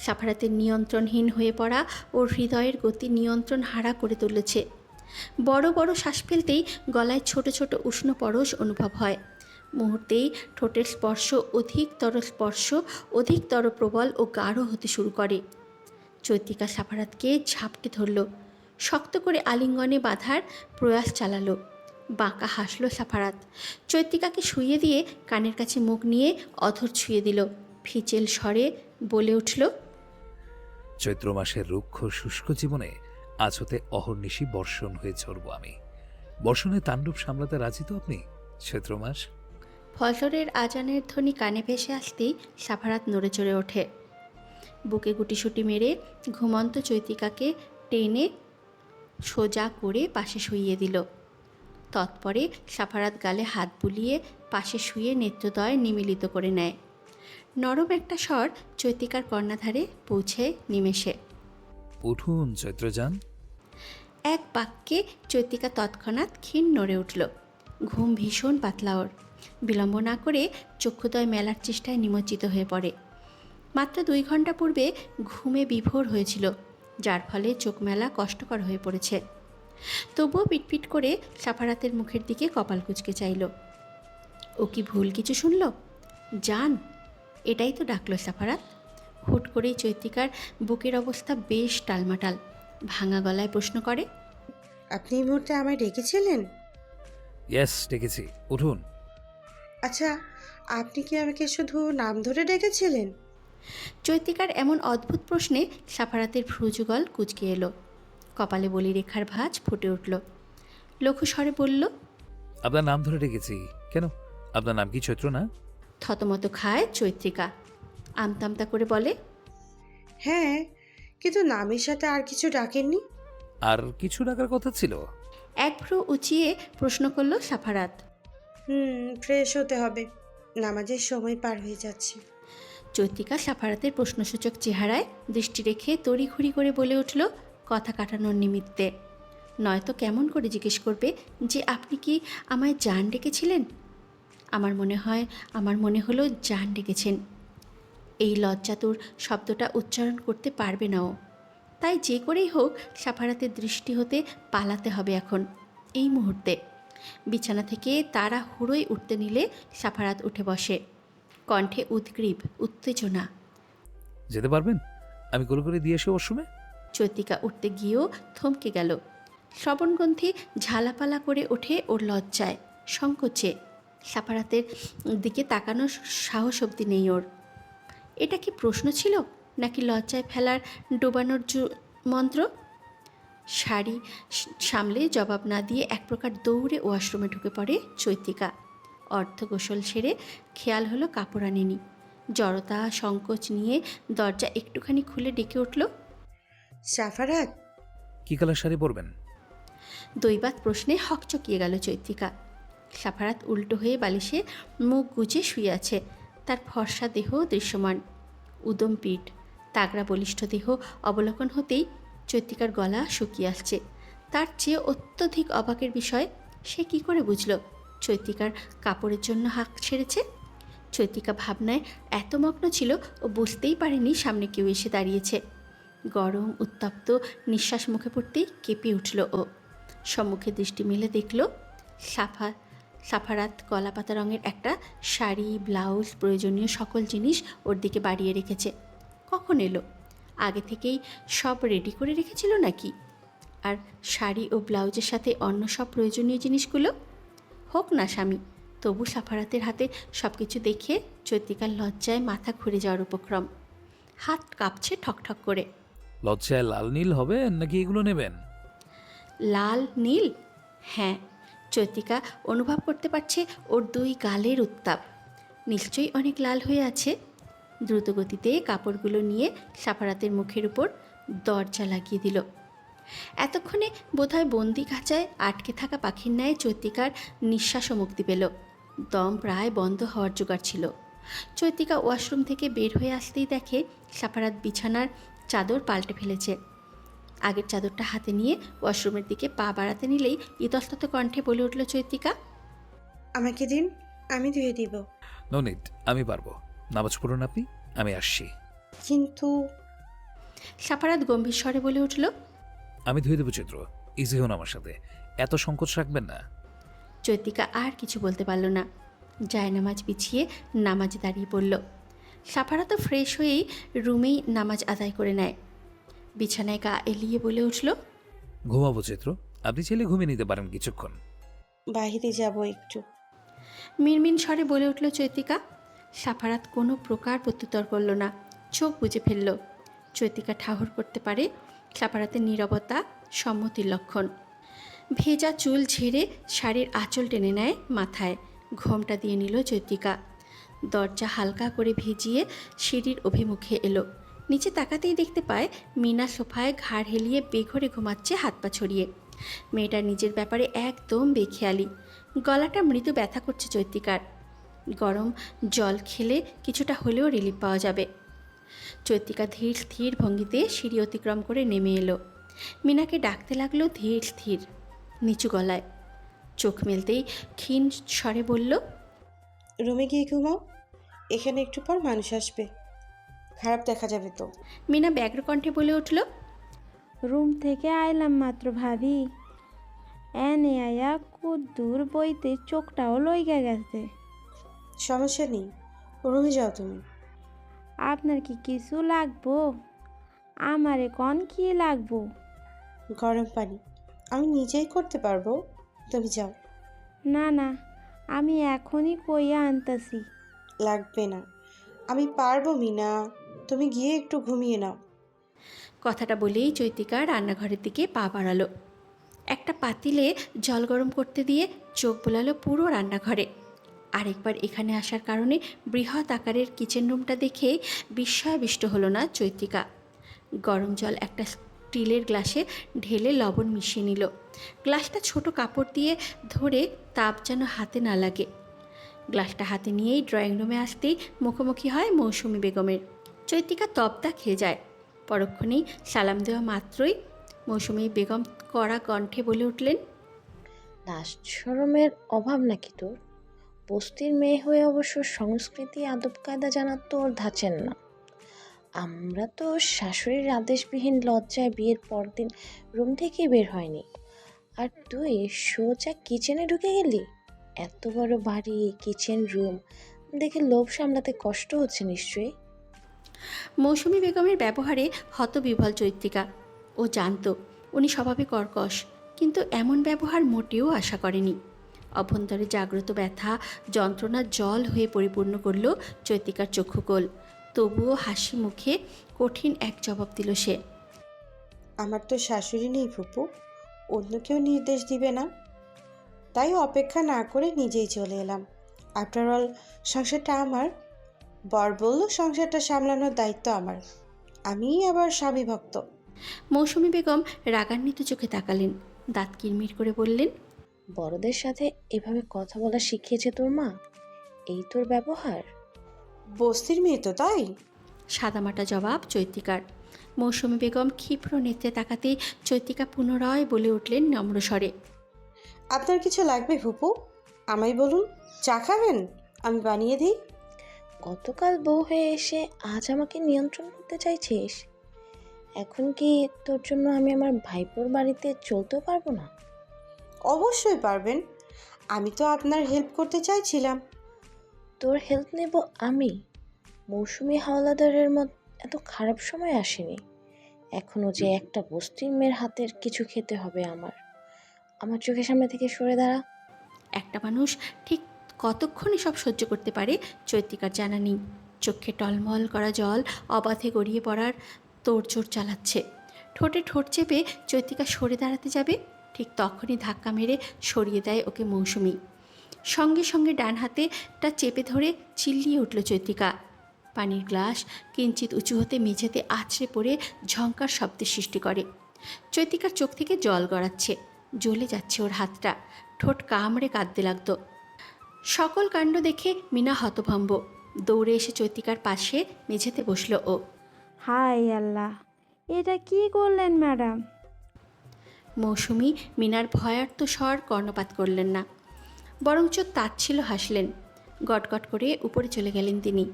সাফারাতের নিয়ন্ত্রণহীন হয়ে পড়া ওর হৃদয়ের গতি নিয়ন্ত্রণ হারা করে তুলেছে। বড় বড় শ্বাস ফেলতেই গলায় ছোট ছোট উষ্ণ পরশ অনুভব হয়। মুহূর্তেই ঠোঁটের স্পর্শ অধিকতর প্রবল ও গাঢ় হতে শুরু করে। চৈত্রিকা সাফারাতকে ঝাপটে ধরল, শক্ত করে আলিঙ্গনে বাঁধার প্রয়াস চালালো। বাঁকা হাসল সাফারাত। চৈত্রিকাকে শুইয়ে দিয়ে কানের কাছে মুখ নিয়ে অধর ছুঁয়ে দিল। ফিচেল স্বরে বলে উঠল, চৈত্র মাসের রুক্ষ শুষ্ক জীবনে আজ হতে অহর্নিশি বর্ষণ হয়ে ঝরব আমি। বর্ষণের তাণ্ডব সামলাতে রাজি তো আপনি, চৈত্র মাস? ফজরের আজানের ধ্বনি কানে ভেসে আসতেই সাফারাত নড়ে চড়ে ওঠে। বুকে গুটিসুটি মেরে ঘুমন্ত চৈত্রিকাকে টেনে সোজা করে পাশে শুইয়ে দিল। তৎপরে সাফারাত গালে হাত বুলিয়ে পাশে শুয়ে নেত্রদয় নিমিলিত করে নেয়। নরম একটা স্বর চৈত্রিকার কর্ণাধারে পৌঁছে নিমেষে। উঠুন চৈত্রযান। এক বাক্যে চৈত্রিকা তৎক্ষণাৎ ক্ষীণ নড়ে উঠল। ঘুম ভীষণ পাতলা ওর। বিলম্ব না করে চক্ষুদয় মেলার চেষ্টায় নিমজ্জিত হয়ে পড়ে। মাত্র 2 ঘন্টা পূর্বে ঘুমে বিভোর হয়েছিল, যার ফলে চোখ মেলা কষ্টকর হয়ে পড়েছে। তবুও পিটপিট করে সাফারাতের মুখের দিকে কপাল কুঁচকে চাইল। ও কি ভুল কিছু শুনল? জান, এটাই তো ডাকলো সাফারাত। হুট করেই চৈত্রিকার বুকের অবস্থা বেশ টালমাটাল। ভাঙা গলায় প্রশ্ন করে, আপনি এই মুহূর্তে আমায় ডেকেছিলেন? ইয়েস, ডেকেছি, উঠুন। আচ্ছা, আপনি কি আমাকে শুধু নাম ধরে ডেকেছিলেন? চৈত্রিকার এমন অদ্ভুত প্রশ্নে সাফারাতের ভ্রুযুগল কুঁচকে এলো। কপালে বলি রেখার ভাঁজ ফুটে উঠল। লঘু স্বরে বলল, আপনার নাম ধরে ডেকেছি কেন? আপনার নাম কি চৈত্র না? থতমত খায় চৈত্রিকা। আমতামতা করে বলে, হ্যাঁ, কিন্তু নামের সাথে আর কিছু ডাকেননি? আর কিছু ডাকার কথা ছিল? এক ভ্রু উঁচিয়ে প্রশ্ন করল সাফারাত। ফ্রেশ হতে হবে, নামাজের সময় পার হয়ে যাচ্ছে। চৈত্রিকা সাফারাতের প্রশ্নসূচক চেহারায় দৃষ্টি রেখে তড়িঘড়ি করে বলে উঠল কথা কাটানোর নিমিত্তে, নয়তো কেমন করে জিজ্ঞেস করবে যে আপনি কি আমায় জান ডেকেছিলেন? আমার মনে হলো জান ডেকেছেন। এই লজ্জাতুর শব্দটা উচ্চারণ করতে পারবে না ও। তাই যে করেই হোক সাফারাতের দৃষ্টি হতে পালাতে হবে এখন, এই মুহূর্তে। বিছানা থেকে তারা হুড়োই উঠতে নিলে সাফারাত উঠে বসে, কণ্ঠে উদ্গ্রীব উত্তেজনা। যেতে পারবেন? আমি কল করে দিয়ে এসে ওয়াশরুমে। চৈত্রিকা উঠতে গিয়েও থমকে গেল। শ্রবণগ্রন্থি ঝালাপালা করে ওঠে ওর লজ্জায়, সংকোচে। সাফারাতের দিকে তাকানোর সাহস অবধি নেই ওর। এটা কি প্রশ্ন ছিল, নাকি লজ্জায় ফেলার ডোবানোর মন্ত্র? শাড়ি সামলে জবাব না দিয়ে এক প্রকার দৌড়ে ওয়াশরুমে ঢুকে পড়ে চৈত্রিকা। অর্ধ গোসল সেরে খেয়াল হলো কাপড় আনেনি। জড়তা সংকোচ নিয়ে দরজা একটুখানি খুলে ডেকে উঠল, সাফারাত। কি কালার শাড়ি পরবেন? দৈবাত প্রশ্নে হকচকিয়ে গেল চৈত্রিকা। সাফারাত উল্টো হয়ে বালিশে মুখ গুজে শুয়ে আছে। তার ফর্সা দেহ দৃশ্যমান, উদম পিঠ, তাগড়া বলিষ্ঠ দেহ অবলোকন হতেই চৈত্রিকার গলা শুকিয়ে আসছে। তার চেয়ে অত্যধিক অবাকের বিষয়, সে কি করে বুঝল চৈত্রিকার কাপড়ের জন্য হাঁক ছেড়েছে? চৈত্রিকা ভাবনায় এত মগ্ন ছিল ও বুঝতেই পারেনি সামনে কেউ এসে দাঁড়িয়েছে। গরম উত্তপ্ত নিঃশ্বাস মুখে পড়তেই কেঁপে উঠল ও। সম্মুখে দৃষ্টি মেলে দেখল সাফারাত কলাপাতা রঙের একটা শাড়ি, ব্লাউজ, প্রয়োজনীয় সকল জিনিস ওর দিকে বাড়িয়ে রেখেছে। কখন এলো? আগে থেকেই সব রেডি করে রেখেছিল নাকি? আর শাড়ি ও ব্লাউজের সাথে অন্য সব প্রয়োজনীয় জিনিসগুলো? হোক না স্বামী, তবু সাফারাতের হাতে সব কিছু দেখে চৈত্রিকার লজ্জায় মাথা ঘুরে যাওয়ার উপক্রম। হাত কাঁপছে ঠকঠক করে। লজ্জায় লাল নীল হবে নাকি এগুলো নেবেন? লাল নীল? হ্যাঁ, চৈত্রিকা অনুভব করতে পারছে ওর দুই গালের উত্তাপ। নিশ্চয়ই অনেক লাল হয়ে আছে। দ্রুতগতিতে কাপড়গুলো নিয়ে সাফারাতের মুখের উপর দরজা লাগিয়ে দিল। এতক্ষণে বোধহয় বন্দি খাঁচায় আটকে থাকা পাখির ন্যায় চৈত্রিকার নিঃশ্বাসও মুক্তি পেল। দম প্রায় বন্ধ হওয়ার জোগাড় ছিল। চৈত্রিকা ওয়াশরুম থেকে বের হয়ে আসতেই দেখে সাফারাত বিছানার চাদর পাল্টে ফেলেছে। আগের চাদরটা হাতে নিয়ে ওয়াশরুমের দিকে পা বাড়াতে নিলেই ইতস্তত কণ্ঠে বলে উঠল চৈত্রিকা, আমাকে দিন, আমি ধুয়ে দিব। নো নিড, আমি পারবো। নামাজ পড়ুন আপনি, আমি আসছি। কিন্তু সাফারাত গম্ভীর স্বরে বলে উঠল, আমি ধুয়ে দেবো চৈত্র, ইজি হন আমার সাথে, এত সংকোচ রাখবেন না। চৈত্রিকা আর কিছু বলতে পারল না। জায়নামাজ বিছিয়ে নামাজে দাঁড়িয়ে পড়ল। সাফারাত ফ্রেশ হয়েই রুমেই নামাজ আদায় করে নেয়। বিছানায় গা এলিয়ে বলে উঠল, ঘুমাবো চৈত্র, আপনি চাইলে ঘুমিয়ে নিতে পারেন কিছুক্ষণ। বাইরে যাব একটু। মিনমিন স্বরে বলে উঠল চৈত্রিকা। সাফারাত কোনো প্রকার প্রত্যুত্তর করল না, চোখ বুজে ফেলল। চৈত্রিকা ঠাহর করতে পারে সাফারাতের নীরবতা সম্মতির লক্ষণ। ভেজা চুল ঝেড়ে শাড়ির আঁচল টেনে নেয় মাথায়, ঘোমটা দিয়ে নিল চৈত্রিকা। দরজা হালকা করে ভিজিয়ে সিঁড়ির অভিমুখে এলো। নিচে তাকাতেই দেখতে পায় মিনা সোফায় ঘাড় হেলিয়ে বেঘরে ঘুমাচ্ছে হাত পা ছড়িয়ে। মেয়েটা নিজের ব্যাপারে একদম বেখেয়ালি। গলাটা মৃদু ব্যথা করছে চৈত্রিকার। গরম জল খেলে কিছুটা হলেও রিলিফ পাওয়া যাবে। চৈত্রিকা ধীর স্থির ভঙ্গিতে সিঁড়ি অতিক্রম করে নেমে এলো। মিনাকে ডাকতে লাগলো ধীর স্থির নিচু গলায়। চোখ মেলতেই ক্ষীণ স্বরে বলল, রুমে গিয়ে ঘুমাও, এখানে একটু পর মানুষ আসবে, খারাপ দেখা যাবে তো। মিনা ব্যগ্র কণ্ঠে বলে উঠল, রুম থেকে আইলাম মাত্র ভাবি, এনে আয়া কুদ্দুর বইতে চোখটাও লইগা গেছে। সমস্যা নেই, রুমে যাও তুমি। আপনার কি কিছু লাগবো? আমারে কন কি লাগবো? গরম পানি আমি নিজেই করতে পারবো, তুমি যাও। না না, আমি এখনই কইয়া আনতাছি। লাগবে না, আমি পারবো মিনা, তুমি গিয়ে একটু ঘুমিয়ে নাও। কথাটা বলেই চৈত্রিকা রান্নাঘরের দিকে পা বাড়ালো। একটা পাতিলে জল গরম করতে দিয়ে চোখ বোলালো পুরো রান্নাঘরে। আরেকবার এখানে আসার কারণে বৃহৎ আকারের কিচেন রুমটা দেখে বিস্ময়াবিষ্ট হলো না চৈত্রিকা। গরম জল একটা স্টিলের গ্লাসে ঢেলে লবণ মিশিয়ে নিল। গ্লাসটা ছোট কাপড় দিয়ে ধরে তাপ যেন হাতে না লাগে। গ্লাসটা হাতে নিয়েই ড্রয়িং রুমে আসতেই মুখোমুখি হয় মৌসুমী বেগমের। চৈত্রিকা তপ্তা খেয়ে যায়। পরক্ষণেই সালাম দেওয়া মাত্রই মৌসুমী বেগম কড়া কণ্ঠে বলে উঠলেন, লাজ শরমের অভাব নাকি তোর? বস্তির মেয়ে হয়ে অবশ্য সংস্কৃতি আদব কায়দা জানা তোর ধাঁচের না। আমরা তো শাশুড়ির আদেশবিহীন লজ্জায় বিয়ের পরদিন রুম থেকেই বের হয়নি, আর তুই সোজা কিচেনে ঢুকে গেলি। এত বড় বাড়ি, কিচেন রুম দেখে লোভ সামলাতে কষ্ট হচ্ছে নিশ্চয়ই। মৌসুমী বেগমের ব্যবহারে হতবিহ্বল চৈত্রিকা। ও জানত উনি স্বভাবে কর্কশ, কিন্তু এমন ব্যবহার মোটেও আশা করেনি। অভ্যন্তরে জাগ্রত ব্যথা যন্ত্রণার জল হয়ে পরিপূর্ণ করল চৈত্রিকার চক্ষুকোল। তবুও হাসি মুখে কঠিন এক জবাব দিল সে। আমার তো শাশুড়ি নেই ফুপু, অন্য কেউ নির্দেশ দিবে না, তাই অপেক্ষা না করে নিজেই চলে এলাম। আফটার অল সংসারটা আমার। বর বলল সংসারটা সামলানোর দায়িত্ব আমার, আমিই আবার স্বামী ভক্ত। মৌসুমী বেগম রাগান্বিত চোখে তাকালেন, দাঁত কিরমির করে বললেন, বড়দের সাথে এভাবে কথা বলা শিখিয়েছে তোর মা? এই তোর ব্যবহার? বস্তির মেয়ে তো তাই। সাদামাটা জবাব চৈত্রিকার। মৌসুমী বেগম ক্ষিপ্র নেত্রে তাকাতেই চৈত্রিকা পুনরায় বলে উঠলেন নম্র স্বরে, আপনার কিছু লাগবে ফুপু? আমায় বলুন, চা খাবেন? আমি বানিয়ে দিই। গতকাল বউ হয়ে এসে আজ আমাকে নিয়ন্ত্রণ করতে চাইছিস? এখন কি তোর জন্য আমি আমার ভাইপোর বাড়িতে চলতেও পারবো না? অবশ্যই পারবেন, আমি তো আপনার হেল্প করতে চাইছিলাম। তোর হেল্প নেব আমি? মৌসুমি হাওলাদারের মত এত খারাপ সময় আসেনি। এখনও যে একটা বস্তির মেয়ের হাতের কিছু খেতে হবে আমার। আমার চোখের সামনে থেকে সরে দাঁড়া। একটা মানুষ ঠিক কতক্ষণ সব সহ্য করতে পারে চৈত্রিকার জানা নেই। চোখে টলমল করা জল অবাধে গড়িয়ে পড়ার তোড়জোড় চালাচ্ছে। ঠোঁটে ঠোঁট চেপে চৈত্রিকা সরে দাঁড়াতে যাবে, ঠিক তখনই ধাক্কা মেরে সরিয়ে দেয় ওকে মৌসুমী। সঙ্গে সঙ্গে ডান হাতেটা চেপে ধরে চিল্লিয়ে উঠল চৈত্রিকা। পানির গ্লাস কিঞ্চিত উঁচু হতে মেঝেতে আছড়ে পড়ে ঝঙ্কার শব্দের সৃষ্টি করে। চৈত্রিকার চোখ থেকে জল গড়াচ্ছে, জ্বলে যাচ্ছে ওর হাতটা, ঠোঁট কামড়ে কাঁদতে লাগত। সকল কাণ্ড দেখে মিনা হতভম্ব। দৌড়ে এসে চৈত্রিকার পাশে মেঝেতে বসল ও। হাই আল্লাহ, এটা কি করলেন ম্যাডাম? মৌসুমী মিনার ভয়ার্ত স্বর কর্ণপাত করলেন না, বরঞ্চ তাচ্ছিল্য হাসলেন। গটগট করে উপরে চলে গেলেন তিনি।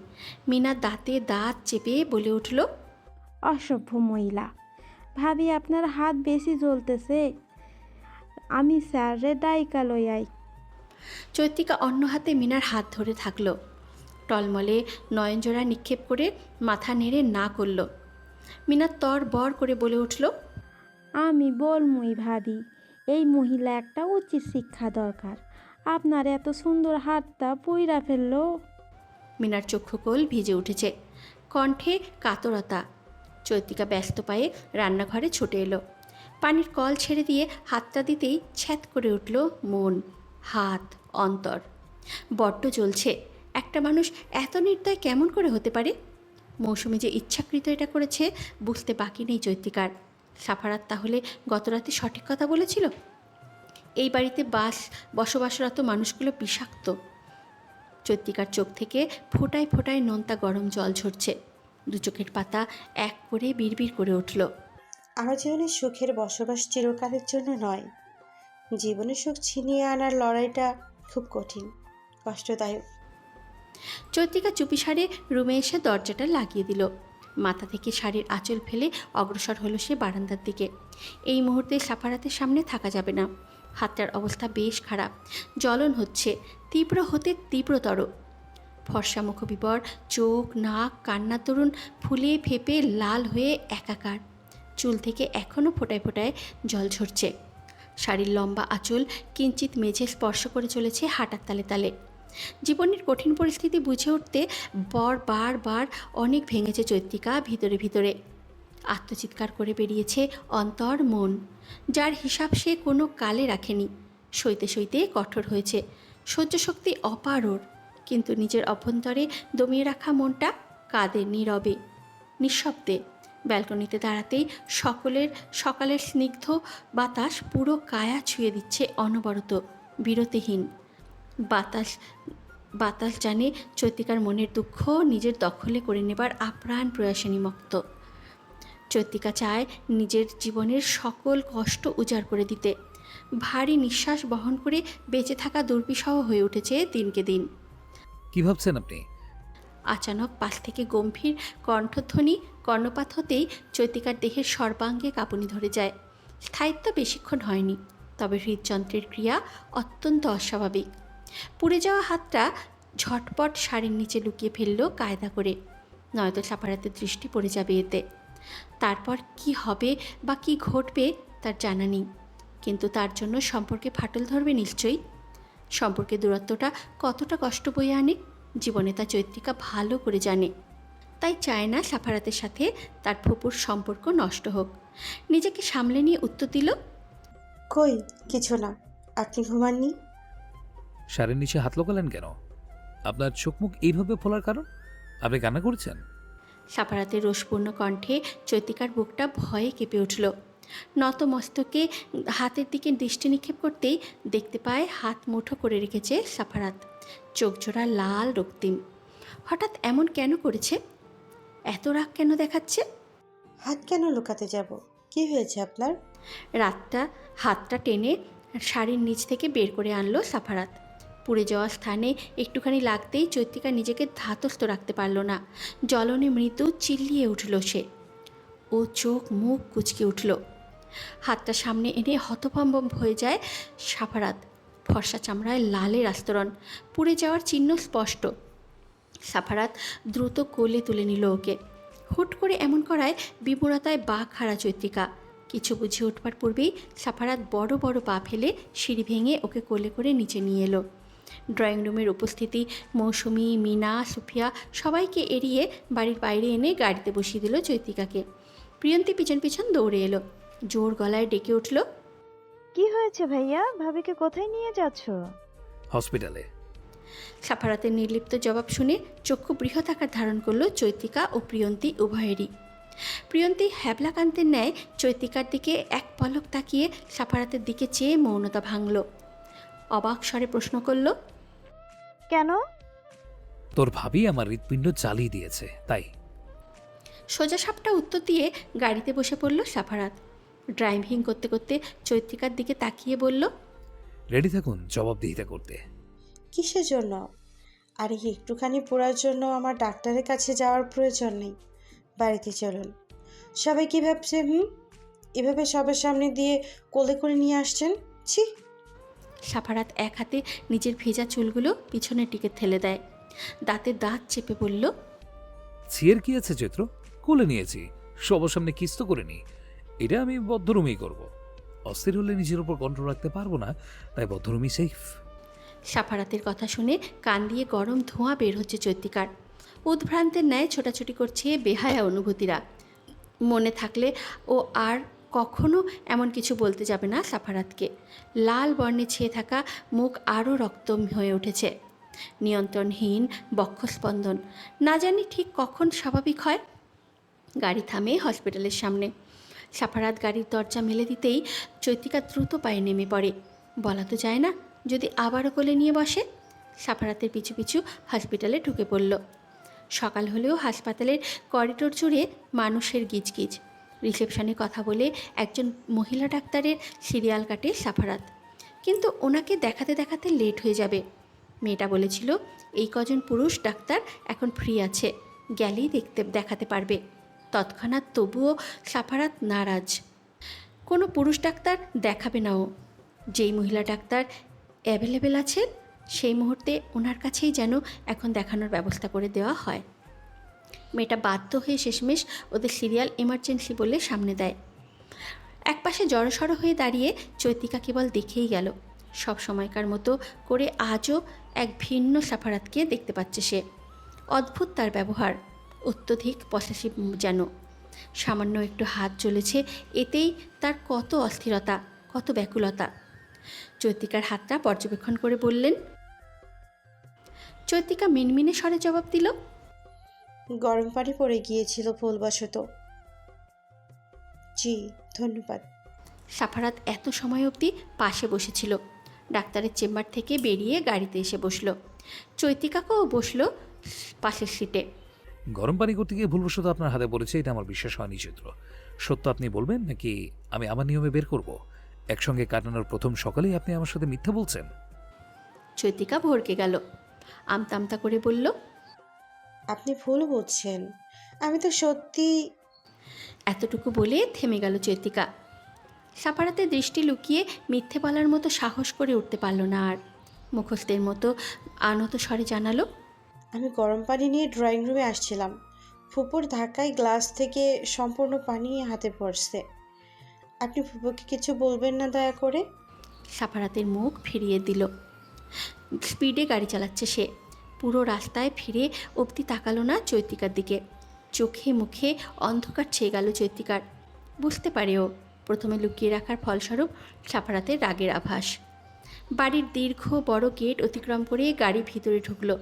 মিনা দাঁতে দাঁত চেপে বলে উঠল, অসভ্য মহিলা, ভাবি আপনার হাত বেশি জ্বলতেছে, আমি স্যারে ডাইকা লইয়াই। চৈত্রিকা অন্য হাতে মিনার হাত ধরে থাকল। টলমলে নয়নজোড়া নিক্ষেপ করে মাথা নেড়ে না করল। মিনা তর বর করে বলে উঠল, আমি বলমুই ভাবি, এই মহিলা একটা উচিত শিক্ষা দরকার। আপনার এত সুন্দর হাতটা পুইরা ফেললো। মিনার চক্ষুকোল ভিজে উঠেছে, কণ্ঠে কাতরতা। চৈত্রিকা ব্যস্ত পায়ে রান্নাঘরে ছুটে এলো। পানির কল ছেড়ে দিয়ে হাতটা দিতেই ছ্যাত করে উঠল মন, হাত, অন্তর। বড্ড জ্বলছে। একটা মানুষ এত নির্দয় কেমন করে হতে পারে? মৌসুমী যে ইচ্ছাকৃত এটা করেছে বুঝতে বাকি নেই চৈত্রিকার। সাফারাত তাহলে গতরাতে সঠিক কথা বলেছিল। এই বাড়িতে বসবাসরত মানুষগুলো বিষাক্ত। চৈত্রিকার চোখ থেকে ফোঁটায় ফোঁটায় নোনতা গরম জল ঝরছে। দু চোখের পাতা এক করে বিড়বিড় করে উঠল, আমার জীবনে সুখের বসবাস চিরকালের জন্য নয়। জীবনের সুখ ছিনিয়ে আনার লড়াইটা খুব কঠিন, কষ্টদায়ক। চৈত্রিকা চুপিসারে রুমে এসে দরজাটা লাগিয়ে দিল। মাথা থেকে শাড়ির আঁচল ফেলে অগ্রসর হলো সে বারান্দার দিকে। এই মুহূর্তে সাফারাতের সামনে থাকা যাবে না। হাতটার অবস্থা বেশ খারাপ, জ্বলন হচ্ছে, তীব্র হতে তীব্রতর। ফর্সা মুখবিবর, চোখ, নাক, কান্নার দরুন ফুলে ফেপে লাল হয়ে একাকার। চুল থেকে এখনও ফোটায় ফোটায় জল ঝরছে। শাড়ির লম্বা আঁচল কিঞ্চিত মেঝে স্পর্শ করে চলেছে হাঁটার তালে তালে। জীবনের কঠিন পরিস্থিতি বুঝে উঠতে বারবার অনেক ভেঙেছে চৈত্রিকা ভিতরে ভিতরে। আত্মচিৎকার করে বেরিয়েছে অন্তর মন, যার হিসাব সে কোনো কালে রাখেনি। সইতে সইতে কঠোর হয়েছে, সহ্য শক্তি অপার ওর। কিন্তু নিজের অভ্যন্তরে দমিয়ে রাখা মনটা কাঁদে নীরবে, নিঃশব্দে। ব্যালকনিতে দাঁড়াতেই সকালের স্নিগ্ধ বাতাস পুরো কায়া ছুঁয়ে দিচ্ছে অনবরত, বিরতিহীন। বাতাস জানে চৈত্রিকার মনের দুঃখ নিজের দখলে করে নেবার আপ্রাণ প্রয়াসে নিমগ্ন। চৈত্রিকা চায় নিজের জীবনের সকল কষ্ট উজাড় করে দিতে। ভারী নিঃশ্বাস বহন করে বেঁচে থাকা দুর্বিষহ হয়ে উঠেছে দিনকে দিন। কি ভাবছেন আপনি? আচানক পাশ থেকে গম্ভীর কণ্ঠধ্বনি কর্ণপাত হতেই চৈত্রিকার দেহের সর্বাঙ্গে কাঁপুনি ধরে যায়। স্থায়িত্ব বেশিক্ষণ হয়নি, তবে হৃদযন্ত্রের ক্রিয়া অত্যন্ত অস্বাভাবিক। পুড়ে যাওয়া হাতটা ঝটপট শাড়ির নিচে লুকিয়ে ফেলল কায়দা করে, নয়তো সাফারাতের দৃষ্টি পড়ে যাবে এতে। তারপর কি হবে বা কি ঘটবে তার জানা নেই, কিন্তু তার জন্য সম্পর্কে ফাটল ধরবে নিশ্চয়ই। সম্পর্কে দূরত্বটা কতটা কষ্ট বয়ে আনে জীবনে তা চৈত্রিকা ভালো করে জানে। তাই চায় না সাফারাতের সাথে তার ফুপুর সম্পর্ক নষ্ট হোক। নিজেকে সামলে নিয়ে উত্তর দিল, কই কিছু না, আপনি ঘুমাননি? শাড়ির নিচে হাত লোকালেন কেন? আপনার চোখ মুখ এইভাবে ফোলার কারণ? আপনি কান্না করছেন? সাফারাতের রোষপূর্ণ কণ্ঠে চৈত্রিকার বুকটা ভয়ে কেঁপে উঠল। নত মস্তকে হাতের দিকে দৃষ্টি নিক্ষেপ করতেই দেখতে পায় হাত মুঠো করে রেখেছে সাফারাত, চোখজোড়া লাল রক্তিম। হঠাৎ এমন কেন করেছে? এত রাগ কেন দেখাচ্ছে? হাত কেন লুকাতে যাব? কি হয়েছে আপনার? হাতটা টেনে শাড়ির নিচ থেকে বের করে আনলো সাফারাত। পুড়ে যাওয়া স্থানে একটুখানি লাগতেই চৈত্রিকা নিজেকে ধাতস্থ রাখতে পারল না। জ্বলনে মৃদু চিল্লিয়ে উঠল সে। ও চোখ মুখ কুঁচকে উঠল। হাতটা সামনে এনে হতভম্ব হয়ে যায় সাফারাত। ফর্সা চামড়ায় লালের আস্তরণ, পুড়ে যাওয়ার চিহ্ন স্পষ্ট। সাফারাত দ্রুত কোলে তুলে নিল ওকে। হুট করে এমন করায় বিমূঢ়তায় বাক হারা চৈত্রিকা। কিছু বুঝে উঠবার পূর্বেই সাফারাত বড় বড় পা ফেলে সিঁড়ি ভেঙে ওকে কোলে করে নিচে নিয়ে এলো। ড্রয়িং রুমের উপস্থিতি মৌসুমি, মিনা, সুফিয়া সবাইকে এড়িয়ে বাড়ির বাইরে এনে গাড়িতে বসিয়ে দিল চৈত্রিকাকে। প্রিয়ন্তী পিছন পিছন দৌড়ে এলো, জোর গলায় ডেকে উঠল, কি হয়েছে ভাইয়া? ভাবিকে কোথায় নিয়ে যাচ্ছ? হসপিটালে। সাফারাতের নির্লিপ্ত জবাব শুনে চক্ষু বৃহৎ আকার ধারণ করলো চৈত্রিকা ও প্রিয়ন্তী উভয়েরই। প্রিয়ন্তী হ্যাবলাকান্তের ন্যায় চৈত্রিকার দিকে এক পলক তাকিয়ে সাফারাতের দিকে চেয়ে মৌনতা ভাঙল। অবাক স্বরে প্রশ্ন করল, কেন? তোর ভাবি আমার হৃৎপিণ্ড জ্বালিয়ে দিয়েছে তাই। সোজা সাপটা উত্তর দিয়ে গাড়িতে বসে পড়ল সাফারাত। ড্রাইভিং করতে করতে চৈত্রিকার দিকে তাকিয়ে বলল, রেডি থাকুন জবাবদিহিতা করতে। কিসের জন্য? আরে একটুখানি পড়ার জন্য আমার ডাক্তারের কাছে যাওয়ার প্রয়োজন নেই। বাড়িতে চলুন। সবাই কী ভাবছে? এভাবে সবার সামনে দিয়ে কোলে করে নিয়ে আসছেন? ছি! সাফারাত এক হাতে নিজের ভেজা চুলগুলো পিছনের দিকে ঠেলে দেয়, দাঁতে দাঁত চেপে বলল, ছিয়ের কি আছে চৈত্র? কোলে নিয়েছি, সবার সামনে কিস তো করে নি। এটা আমি বদ্ধরুমেই করব। অস্থির হলে নিজের উপর কন্ট্রোল রাখতে পারবো না, তাই বদ্ধরুমই সেফ। সাফারাতের কথা শুনে কান দিয়ে গরম ধোঁয়া বের হচ্ছে চৈত্রিকার। উদ্ভ্রান্তের ন্যায় ছোটাছুটি করছে বেহায়া অনুভূতিরা। মনে থাকলে ও আর কখনো এমন কিছু বলতে যাবে না সাফারাতকে। লাল বর্ণে ছেয়ে থাকা মুখ আরও রক্তম হয়ে উঠেছে। নিয়ন্ত্রণহীন বক্ষস্পন্দন, না জানি ঠিক কখন স্বাভাবিক হয়। গাড়ি থামে হসপিটালের সামনে। সাফারাত গাড়ির দরজা মেলে দিতেই চৈত্রিকা দ্রুত পায়ে নেমে পড়ে। বলা তো যায় না, যদি আবারও কোলে নিয়ে বসে। সাফারাতের পিছু পিছু হসপিটালে ঢুকে পড়ল। সকাল হলেও হাসপাতালের করিডোর জুড়ে মানুষের গিজগিজ। রিসেপশনে কথা বলে একজন মহিলা ডাক্তারের সিরিয়াল কাটে সাফারাত, কিন্তু ওনাকে দেখাতে দেখাতে লেট হয়ে যাবে। মেয়েটা বলেছিল এই কজন পুরুষ ডাক্তার এখন ফ্রি আছে, গেলেই দেখাতে পারবে। তৎক্ষণাৎ তবুও সাফারাত নারাজ। কোনো পুরুষ ডাক্তার দেখাবে না ও। যেই মহিলা ডাক্তার অ্যাভেলেবেল আছেন সেই মুহূর্তে ওনার কাছেই যেন এখন দেখানোর ব্যবস্থা করে দেওয়া হয়। মেয়েটা বাধ্য হয়ে শেষমেশ ওদের সিরিয়াল এমার্জেন্সি বলে সামনে দেয়। একপাশে জড়সড় হয়ে দাঁড়িয়ে চৈত্রিকা কেবল দেখেই গেল। সব সময়কার মতো করে আজও এক ভিন্ন সাফারাতকে দেখতে পাচ্ছে সে। অদ্ভুত তার ব্যবহার, অত্যধিক পসেসিভ যেন। সামান্য একটু হাত জ্বলেছে, এতেই তার কত অস্থিরতা, কত ব্যাকুলতা। চৈত্রিকার হাতটা পর্যবেক্ষণ করে বললেন। চৈত্রিকা মিনমিনে স্বরে জবাব দিল, গরম পানি পড়ে গিয়েছিল ভুলবশত। জি ধন্যবাদ। সাফারাত এত সময় অবধি পাশে বসেছিল। ডাক্তারের চেম্বার থেকে বেরিয়ে গাড়িতে এসে বসলো। চৈত্রিকাকেও বসলো পাশের সিটে। গরম পানি করতে গিয়ে ভুলবশত আপনার হাতে পড়েছে, এটা আমার বিশ্বাস হয়নি চৈত্র। সত্য আপনি বলবেন নাকি আমি আমার নিয়মে বের করব? একসঙ্গে কাটানোর প্রথম সকালেই আপনি আমার সাথে মিথ্যা বলছেন? চৈতিকা ভড়কে গেল, আমতা আমতা করে বলল, আপনি ভুল বুঝছেন, আমি তো সত্যি। এতটুকু বলে থেমে গেল চৈতিকা। সাফারাতের দৃষ্টি লুকিয়ে মিথ্যে বলার মতো সাহস করে উঠতে পারল না আর। মুখস্থের মতো আনত স্বরে জানালো, আমি গরম পানি নিয়ে ড্রয়িং রুমে আসছিলাম, ফুপুর ধাক্কায় গ্লাস থেকে সম্পূর্ণ পানি হাতে পড়ছে। আপনি ফুপুকে কিছু বলবেন না দয়া করে? সাফারাতের মুখ ফিরিয়ে দিল। স্পিডে গাড়ি চালাচ্ছে সে। পুরো রাস্তায় ফিরে অবধি তাকালো না চৈতিকার দিকে। চোখে মুখে অন্ধকার ছেয়ে গেল চৈতিকার। বুঝতে পারে ও প্রথমে লুকিয়ে রাখার ফলস্বরূপ সাফারাতের রাগের আভাস। বাড়ির দীর্ঘ বড় গেট অতিক্রম করে গাড়ি ভিতরে ঢুকলো।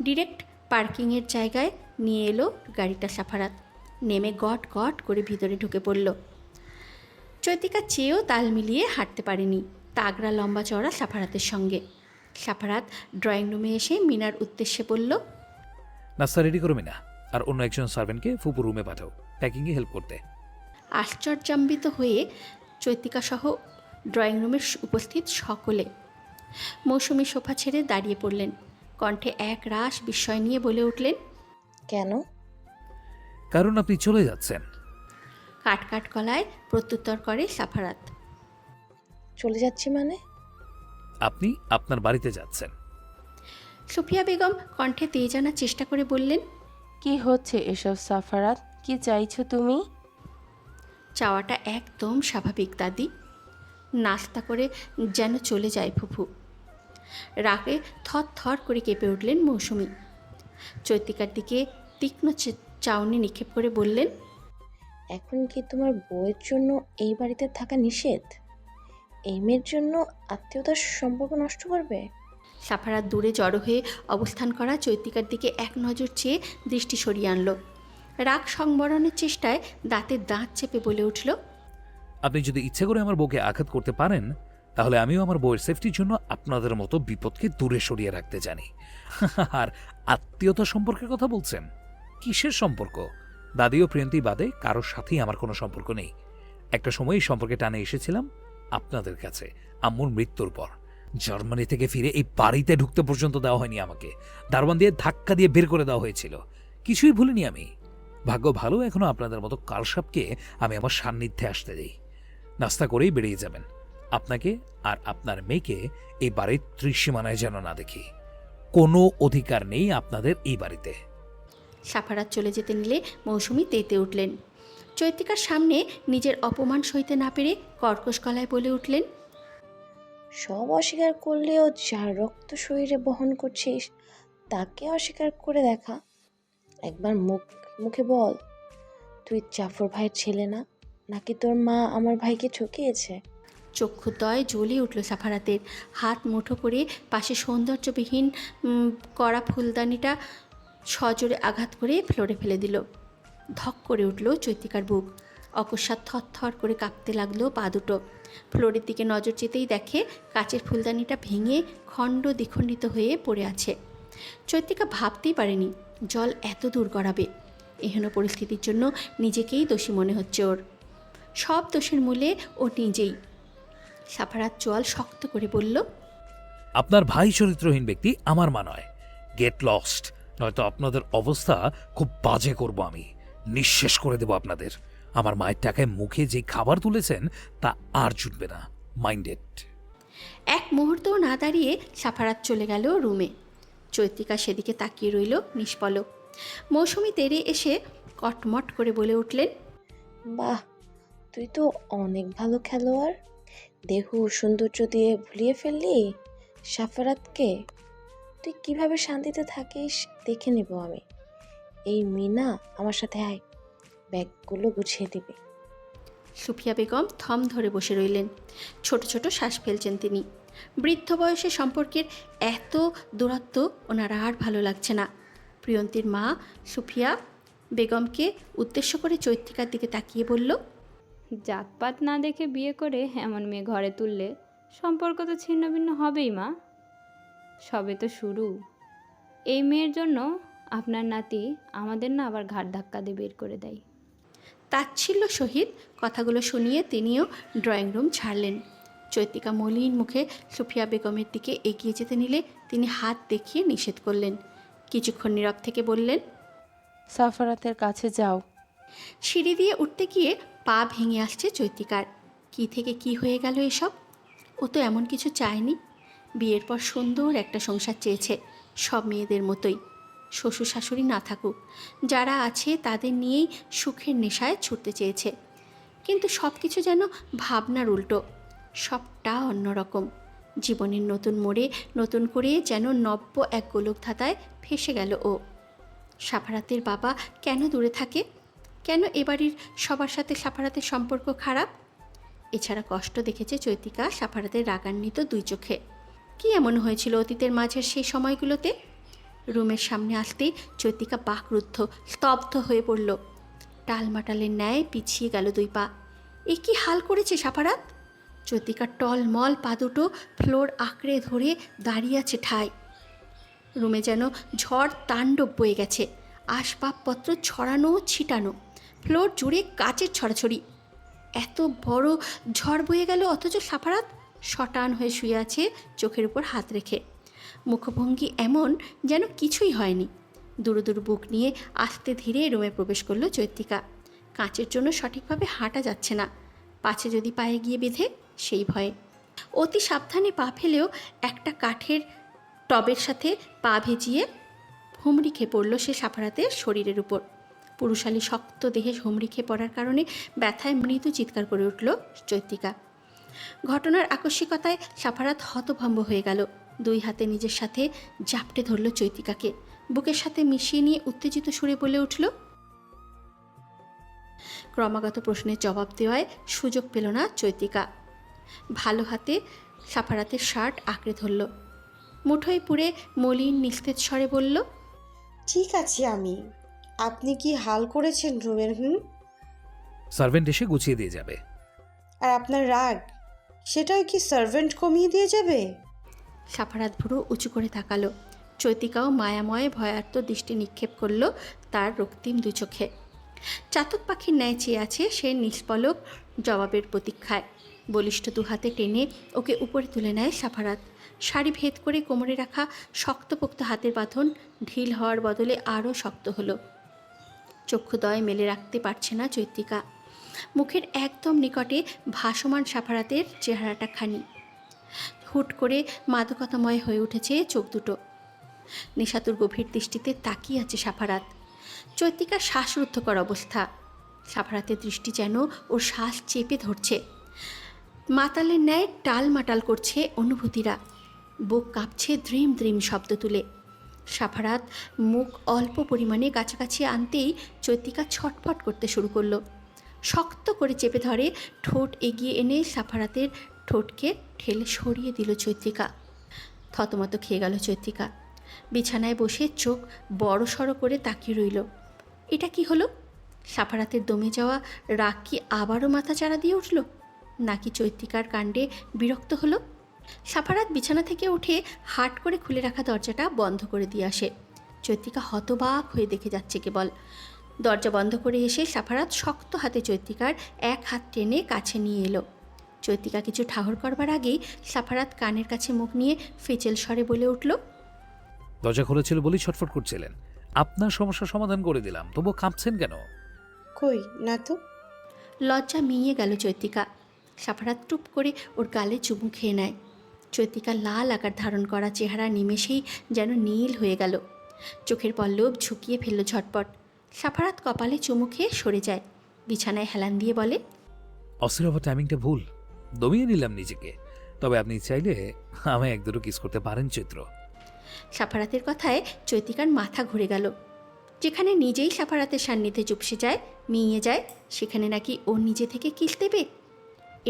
ডিরেক্ট পার্কিংয়ের জায়গায় নিয়ে এলো গাড়িটা সাফারাত। নেমে গট গট করে ভিতরে ঢুকে পড়ল। চৈতিকা চেয়েও তাল মিলিয়ে হাঁটতে পারেনি তাগড়া লম্বা চওড়া সাফারাতের সঙ্গে। সাফারাত ড্রয়িং রুমে এসে মিনার উদ্দেশ্যে বলল, নাস্তা রেডি করো মিনা, আর অন্য একজন সার্ভেন্টকে ফুপুর রুমে পাঠাও প্যাকিংয়ে হেল্প করতে। আশ্চর্যান্বিত হয়ে চৈতিকা সহ ড্রয়িং রুমে উপস্থিত সকলে। মৌসুমি সোফা ছেড়ে দাঁড়িয়ে পড়লেন। কণ্ঠে এক রাশ বিস্ময় নিয়ে বলে উঠলেন, কেন? কারণ আপনি চলে যাচ্ছেন। কাট কাট গলায় প্রত্যুত্তর করে সাফারাত। চলে যাচ্ছি মানে? আপনি আপনার বাড়িতে যাচ্ছেন। সুফিয়া বেগম কণ্ঠে তেজ আনার চেষ্টা করে বললেন, কি হচ্ছে এসব সাফারাত? কি চাইছো তুমি? চাওয়াটা একদম স্বাভাবিক দাদি। নাস্তা করে যেন চলে যায় ফুফু। রাগে থর থর করে কেঁপে উঠলেন মৌসুমি। চৈতিকার দিকে তীক্ষ্ণ চাউনি নিক্ষেপ করে বললেন, এখন কি তোমার বউয়ের জন্য এই বাড়িতে থাকা নিষেধ? এই মেয়ের জন্য আত্মীয়তার সম্পর্ক নষ্ট করবে? সাফারাত দূরে জড়ো হয়ে অবস্থান করা চৈতিকার দিকে এক নজর চেয়ে দৃষ্টি সরিয়ে আনল। রাগ সংবরণের চেষ্টায় দাঁতের দাঁত চেপে বলে উঠল, আপনি যদি ইচ্ছে করে আমার বউকে আঘাত করতে পারেন, তাহলে আমিও আমার বউয়ের সেফটির জন্য আপনাদের মতো বিপদকে দূরে সরিয়ে রাখতে জানি। আর আত্মীয়তা সম্পর্কের কথা বলছেন? কিসের সম্পর্ক? দাদি ও প্রিয়ন্তী বাদে কারোর সাথেই আমার কোনো সম্পর্ক নেই। একটা সময় এই সম্পর্কে টানে এসেছিলাম আপনাদের কাছে আম্মুর মৃত্যুর পর। জার্মানি থেকে ফিরে এই বাড়িতে ঢুকতে পর্যন্ত দেওয়া হয়নি আমাকে। দারোয়ান দিয়ে ধাক্কা দিয়ে বের করে দেওয়া হয়েছিল। কিছুই ভুলিনি আমি। ভাগ্য ভালো এখনো আপনাদের মতো কালসাপকে আমি আমার সান্নিধ্যে আসতে দিই। নাস্তা করেই বেরিয়ে যাবেন। আপনাকে আর আপনার মেয়েকে এই বাড়ির ত্রিসীমানায় যেন না দেখি। কোনো অধিকার নেই আপনাদের এই বাড়িতে। সাফারাত চলে যেতে নিলে মৌসুমি তেতে উঠলেন। চৈতিকার সামনে নিজের অপমান সইতে না পেরে কর্কশ গলায় বলে উঠলেন, সব অস্বীকার করলেও যার রক্ত শরীরে বহন করছিস তাকে অস্বীকার করে দেখা। একবার মুখে বল, তুই জাফর ভাইয়ের ছেলে না, নাকি তোর মা আমার ভাইকে ঠকিয়েছে? চক্ষুদ্বয় জ্বলে উঠল সাফারাতের। হাত মুঠো করে পাশে সৌন্দর্যবিহীন করা ফুলদানিটা সজোরে আঘাত করে ফ্লোরে ফেলে দিল। ধক করে উঠল চৈতিকার বুক। অকস্মাৎ থরথর করে কাঁপতে লাগলো পা দুটো। ফ্লোরের দিকে নজর যেতেই দেখে কাচের ফুলদানিটা ভেঙে খণ্ড দ্বিখণ্ডিত হয়ে পড়ে আছে। চৈতিকা ভাবতেই পারেনি জল এত দূর গড়াবে। এহেন পরিস্থিতির জন্য নিজেকেই দোষী মনে হচ্ছে ওর। সব দোষের মূলে ও নিজেই। সাফারাত চোয়াল শক্ত করে বলল, আপনার ভাই চরিত্রহীন ব্যক্তি আমার মা নয়। গেট লস্ট, নয়তো আপনাদের অবস্থা খুব বাজে করব আমি। নিঃশেষ করে দেব আপনাদের। আমার মায়ের টাকায় মুখে যে খাবার তুলেছেন তা আর জুটবে না। মাইন্ডেড। এক মুহূর্তও না দাঁড়িয়ে সাফারাত চলে গেল রুমে। চৈতিকা সেদিকে তাকিয়ে রইল নিষ্পলক। মৌসুমি তেরে এসে কটমট করে বলে উঠলেন, বাহ, তুই তো অনেক ভালো খেলোয়াড়। দেহ সৌন্দর্য দিয়ে ভুলিয়ে ফেললি সাফারাতকে। তুই কিভাবে শান্তিতে থাকিস দেখে নেব আমি। এই মিনা আমার সাথে আয়, ব্যাগগুলো গুছিয়ে দিবে। সুফিয়া বেগম থম ধরে বসে রইলেন। ছোট ছোট শ্বাস ফেলছেন তিনি। বৃদ্ধ বয়সে সম্পর্কের এত দূরত্ব ওনার আর ভালো লাগছে না। প্রিয়ন্তীর মা সুফিয়া বেগমকে উদ্দেশ্য করে চৈত্রিকার দিকে তাকিয়ে বলল, জাতপাত না দেখে বিয়ে করে এমন মেয়ে ঘরে তুললে সম্পর্ক তো ছিন্ন ভিন্ন হবেই মা। সবে তো শুরু। এই মেয়ের জন্য আপনার নাতি আমাদের না আবার ঘাট ধাক্কা দিয়ে বের করে দেয়। তাচ্ছিল্য সহিত কথাগুলো শুনিয়ে তিনিও ড্রয়িং রুম ছাড়লেন। চৈত্রিকা মলিন মুখে সুফিয়া বেগমের দিকে এগিয়ে যেতে নিলে তিনি হাত দেখিয়ে নিষেধ করলেন। কিছুক্ষণ নীরব থেকে বললেন, সাফারাতের কাছে যাও। সিঁড়ি দিয়ে উঠতে গিয়ে পা ভেঙে আসছে চৈত্রিকার। কি থেকে কি হয়ে গেল এসব? ও তো এমন কিছু চায়নি। বিয়ের পর সুন্দর একটা সংসার চেয়েছে, সব মেয়েদের মতোই। শ্বশুর শাশুড়ি না থাকুক, যারা আছে তাদের নিয়েই সুখের নেশায় ছুটতে চেয়েছে। কিন্তু সব কিছু যেন ভাবনার উল্টো, সবটা অন্যরকম। জীবনের নতুন মোড়ে নতুন করে যেন নব্য এক গোলকধাঁধায় ফেসে গেল ও। সাফারাতের বাবা কেন দূরে থাকে? কেন এবাড়ির সবার সাথে সাফারাতের সম্পর্ক খারাপ? এছাড়া কষ্ট দেখেছে চৈত্রিকা সাফারাতের রাগান্বিত দুই চোখে। কি এমন হয়েছিল অতীতের মাঝের সেই সময়গুলোতে? রুমের সামনে আসতেই চৈত্রিকা বাকরুদ্ধ, স্তব্ধ হয়ে পড়ল। টালমাটালের ন্যায় পিছিয়ে গেল দুই পা। এ কি হাল করেছে সাফারাত? চৈত্রিকার টলমল পা দুটো ফ্লোর আঁকড়ে ধরে দাঁড়িয়ে আছে ঠায়। রুমে যেন ঝড় তাণ্ডব বয়ে গেছে। আসবাবপত্র ছড়ানো ছিটানো, ফ্লোর জুড়ে কাচের ছড়াছড়ি। এত বড় ঝড় বয়ে গেল, অথচ সাফারাত শটান হয়ে শুয়ে আছে চোখের উপর হাত রেখে। মুখভঙ্গি এমন যেন কিছুই হয়নি। দুরু দুরু বুক নিয়ে আস্তে ধীরে রুমে প্রবেশ করলো চৈত্রিকা। কাঁচের জন্য সঠিকভাবে হাঁটা যাচ্ছে না, পাছে যদি পায়ে গিয়ে বেঁধে সেই ভয়ে। অতি সাবধানে পা ফেলেও একটা কাঠের টবের সাথে পা ভেজিয়ে হুমড়ি খেয়ে পড়ল সে সাফারাতের শরীরের উপর। পুরুষালী শক্ত দেহে হুমড়ি খেয়ে পড়ার কারণে ব্যথায় মৃদু চিৎকার করে উঠল চৈত্রিকা। ঘটনার আকস্মিকতায় সাফারাত হতভম্ব হয়ে গেল। দুই হাতে নিজের সাথে জাপটে ধরল চৈত্রিকাকে, বুকের সাথে মিশিয়ে নিয়ে উত্তেজিত সুরে বলে উঠল। ক্রমাগত প্রশ্নের জবাব দেওয়ায় সুযোগ পেল না চৈত্রিকা। ভালো হাতে সাফারাতের শার্ট আঁকড়ে ধরল, মুঠোয় পুরে মলিন নিস্তেজ স্বরে বলল, ঠিক আছে আপনি কি হাল করেছেন রুমের? সার্ভেন্ট এসে গুছিয়ে দিয়ে যাবে। আর আপনার রাগ, সেটাও কি সার্ভেন্ট কমিয়ে দিয়ে যাবে? সাফারাত ভুরু উঁচু করে তাকালো। চৈত্রিকাও মায়াময় ভয়ার্ত দৃষ্টি নিক্ষেপ করল তার রক্তিম দু চোখে। চাতক পাখির ন্যায় চেয়ে আছে সে নিষ্পলক জবাবের প্রতীক্ষায়। বলিষ্ঠ দু হাতে টেনে ওকে উপরে তুলে নেয় সাফারাত। শাড়ি ভেদ করে কোমরে রাখা শক্তপোক্ত হাতের বাঁধন ঢিল হওয়ার বদলে আরও শক্ত হলো। চক্ষুদয় মেলে রাখতে পারছে না চৈত্রিকা। মুখের একদম নিকটে ভাসমান সাফারাতের চেহারাটা খানি। হুট করে মাদকতাময় হয়ে উঠেছে চোখ দুটো। নেশাতুর গভীর দৃষ্টিতে তাকিয়ে আছে সাফারাত। চৈত্রিকার শ্বাসরুদ্ধকর অবস্থা। সাফারাতের দৃষ্টি যেন ওর শ্বাস চেপে ধরছে। মাতালের ন্যায় টালমাটাল করছে অনুভূতিরা। বুক কাঁপছে দ্রিম দ্রিম শব্দ তুলে। সাফারাত মুখ অল্প পরিমাণে কাছাকাছি আনতেই চৈত্রিকা ছটফট করতে শুরু করলো। শক্ত করে চেপে ধরে ঠোঁট এগিয়ে এনে সাফারাতের ঠোঁটকে ঠেলে সরিয়ে দিল চৈত্রিকা। থতমত খেয়ে গেল চৈত্রিকা। বিছানায় বসে চোখ বড় সড়ো করে তাকিয়ে রইল। এটা কি হলো? সাফারাতের দমে যাওয়া রাগ কি আবারও মাথাচাড়া দিয়ে উঠল, নাকি চৈত্রিকার কাণ্ডে বিরক্ত হলো? সাফারাত বিছানা থেকে উঠে হাট করে খুলে রাখা দরজাটা বন্ধ করে দিয়ে আসে। চৈত্রিকা হতবাক হয়ে দেখে যাচ্ছে কেবল। দরজা বন্ধ করে এসে সাফারাত শক্ত হাতে চৈত্রিকার এক হাত টেনে কাছে নিয়ে এলো। চৈত্রিকা কিছু ঠাহর করবার আগেই সাফারাত কানের কাছে মুখ নিয়ে ফেচেল স্বরে বলে উঠল, দরজা খুলেছিল বলেই ছটফট করছিলেন, আপনার সমস্যার সমাধান করে দিলাম, তবুও কাঁপছেন কেন? কই না তো। লজ্জা মিইয়ে গেল চৈত্রিকা। সাফারাত টুপ করে ওর গালে চুমু খেয়ে নেয়। চৈত্রিকার লাল আকার ধারণ করা চেহারা নিমেষেই যেন নীল হয়ে গেল। চোখের পল্লব ঝুঁকিয়ে ফেলল ঝটপট। সাফারাত কপালে চুমু খেয়ে সরে যায়। বিছানায় হেলান দিয়ে বলে, অস্থির হবার টাইমিংটা ভুল, দমিয়ে নিলাম নিজেকে। তবে আপনি চাইলে আমায় এক দুটো কিস করতে পারেন চৈত্র। সাফারাতের কথায় চৈত্রিকার মাথা ঘুরে গেল। যেখানে নিজেই সাফারাতের সান্নিধ্যে চুপসে যায়, মিইয়ে যায়, সেখানে নাকি ও নিজে থেকে কিস দেবে।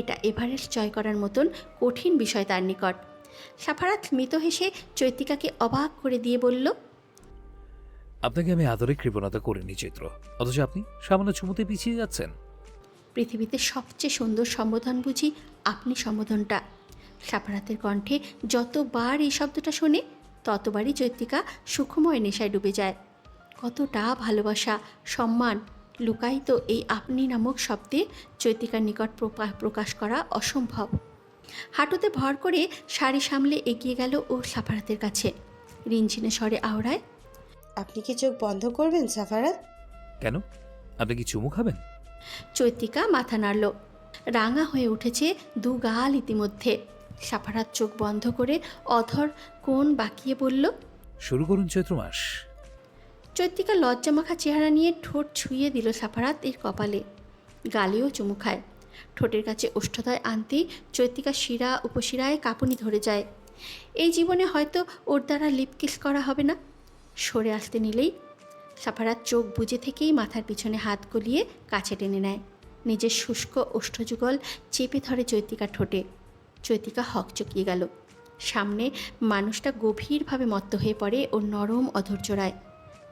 এটা এভারেস্ট জয় করার মতন কঠিন বিষয় তার নিকট। সাফারাত মৃত হেসে চৈত্রিকাকে অবাক করে দিয়ে বলল, আপনাকে আমি আদরে কৃপণতা করিনি চৈত্র, অথচ আপনি সামান্য চুমুতে পিছিয়ে যাচ্ছেন। পৃথিবীতে সবচেয়ে সুন্দর সম্বোধন বুঝি আপনি সম্বোধনটা। সাফারাতের কণ্ঠে যতবার এই শব্দটা শোনে ততবারই চৈত্রিকা সুখময় নেশায় ডুবে যায়। কতটা ভালোবাসা, সম্মান, লুকায়িত এই আপনি নামক শব্দে চৈত্রিকার নিকট প্রকাশ করা অসম্ভব। হাঁটুতে ভর করে শাড়ি সামলে এগিয়ে গেল ও সাফারাতের কাছে। রিনঝিনে স্বরে আওড়ায়, আপনি কি চোখ বন্ধ করবেন সাফারাত? কেন, আপনি কি চুমু খাবেন? চৈত্রিকা মাথা নাড়ল। রাঙা হয়ে উঠেছে দু গাল ইতিমধ্যে। সাফারাত চোখ বন্ধ করে অধর কোণ বাঁকিয়ে বলল, শুরু করুন চৈত্র মাস। চৈত্রিকা লজ্জামাখা চেহারা নিয়ে ঠোঁট ছুঁয়ে দিল সাফারাত এর কপালে। গালেও চুমু খায়। ঠোঁটের কাছে ওষ্ঠদয় আনতেই চৈত্রিকা শিরা উপশিরায় কাঁপুনি ধরে যায়। এই জীবনে হয়তো ওর দ্বারা লিপকিস করা হবে না। সরে আসতে নিলেই সাফারাত চোখ বুজে থেকেই মাথার পিছনে হাত গলিয়ে কাছে টেনে নেয়। নিজের শুষ্ক ওষ্ঠযুগল চেপে ধরে চৈত্রিকার ঠোঁটে। চৈত্রিকা হকচকিয়ে গেল। সামনে মানুষটা গভীরভাবে মত্ত হয়ে পড়ে ওর নরম অধৈর্যরায়।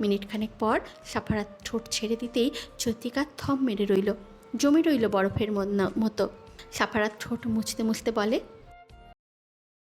মিনিটখানেক পর সাফারাত ঠোঁট ছেড়ে দিতেই চৈত্রিকা থম মেরে রইল, জমে রইল বরফের মতো। সাফারাত ঠোঁট মুছতে মুছতে বলে,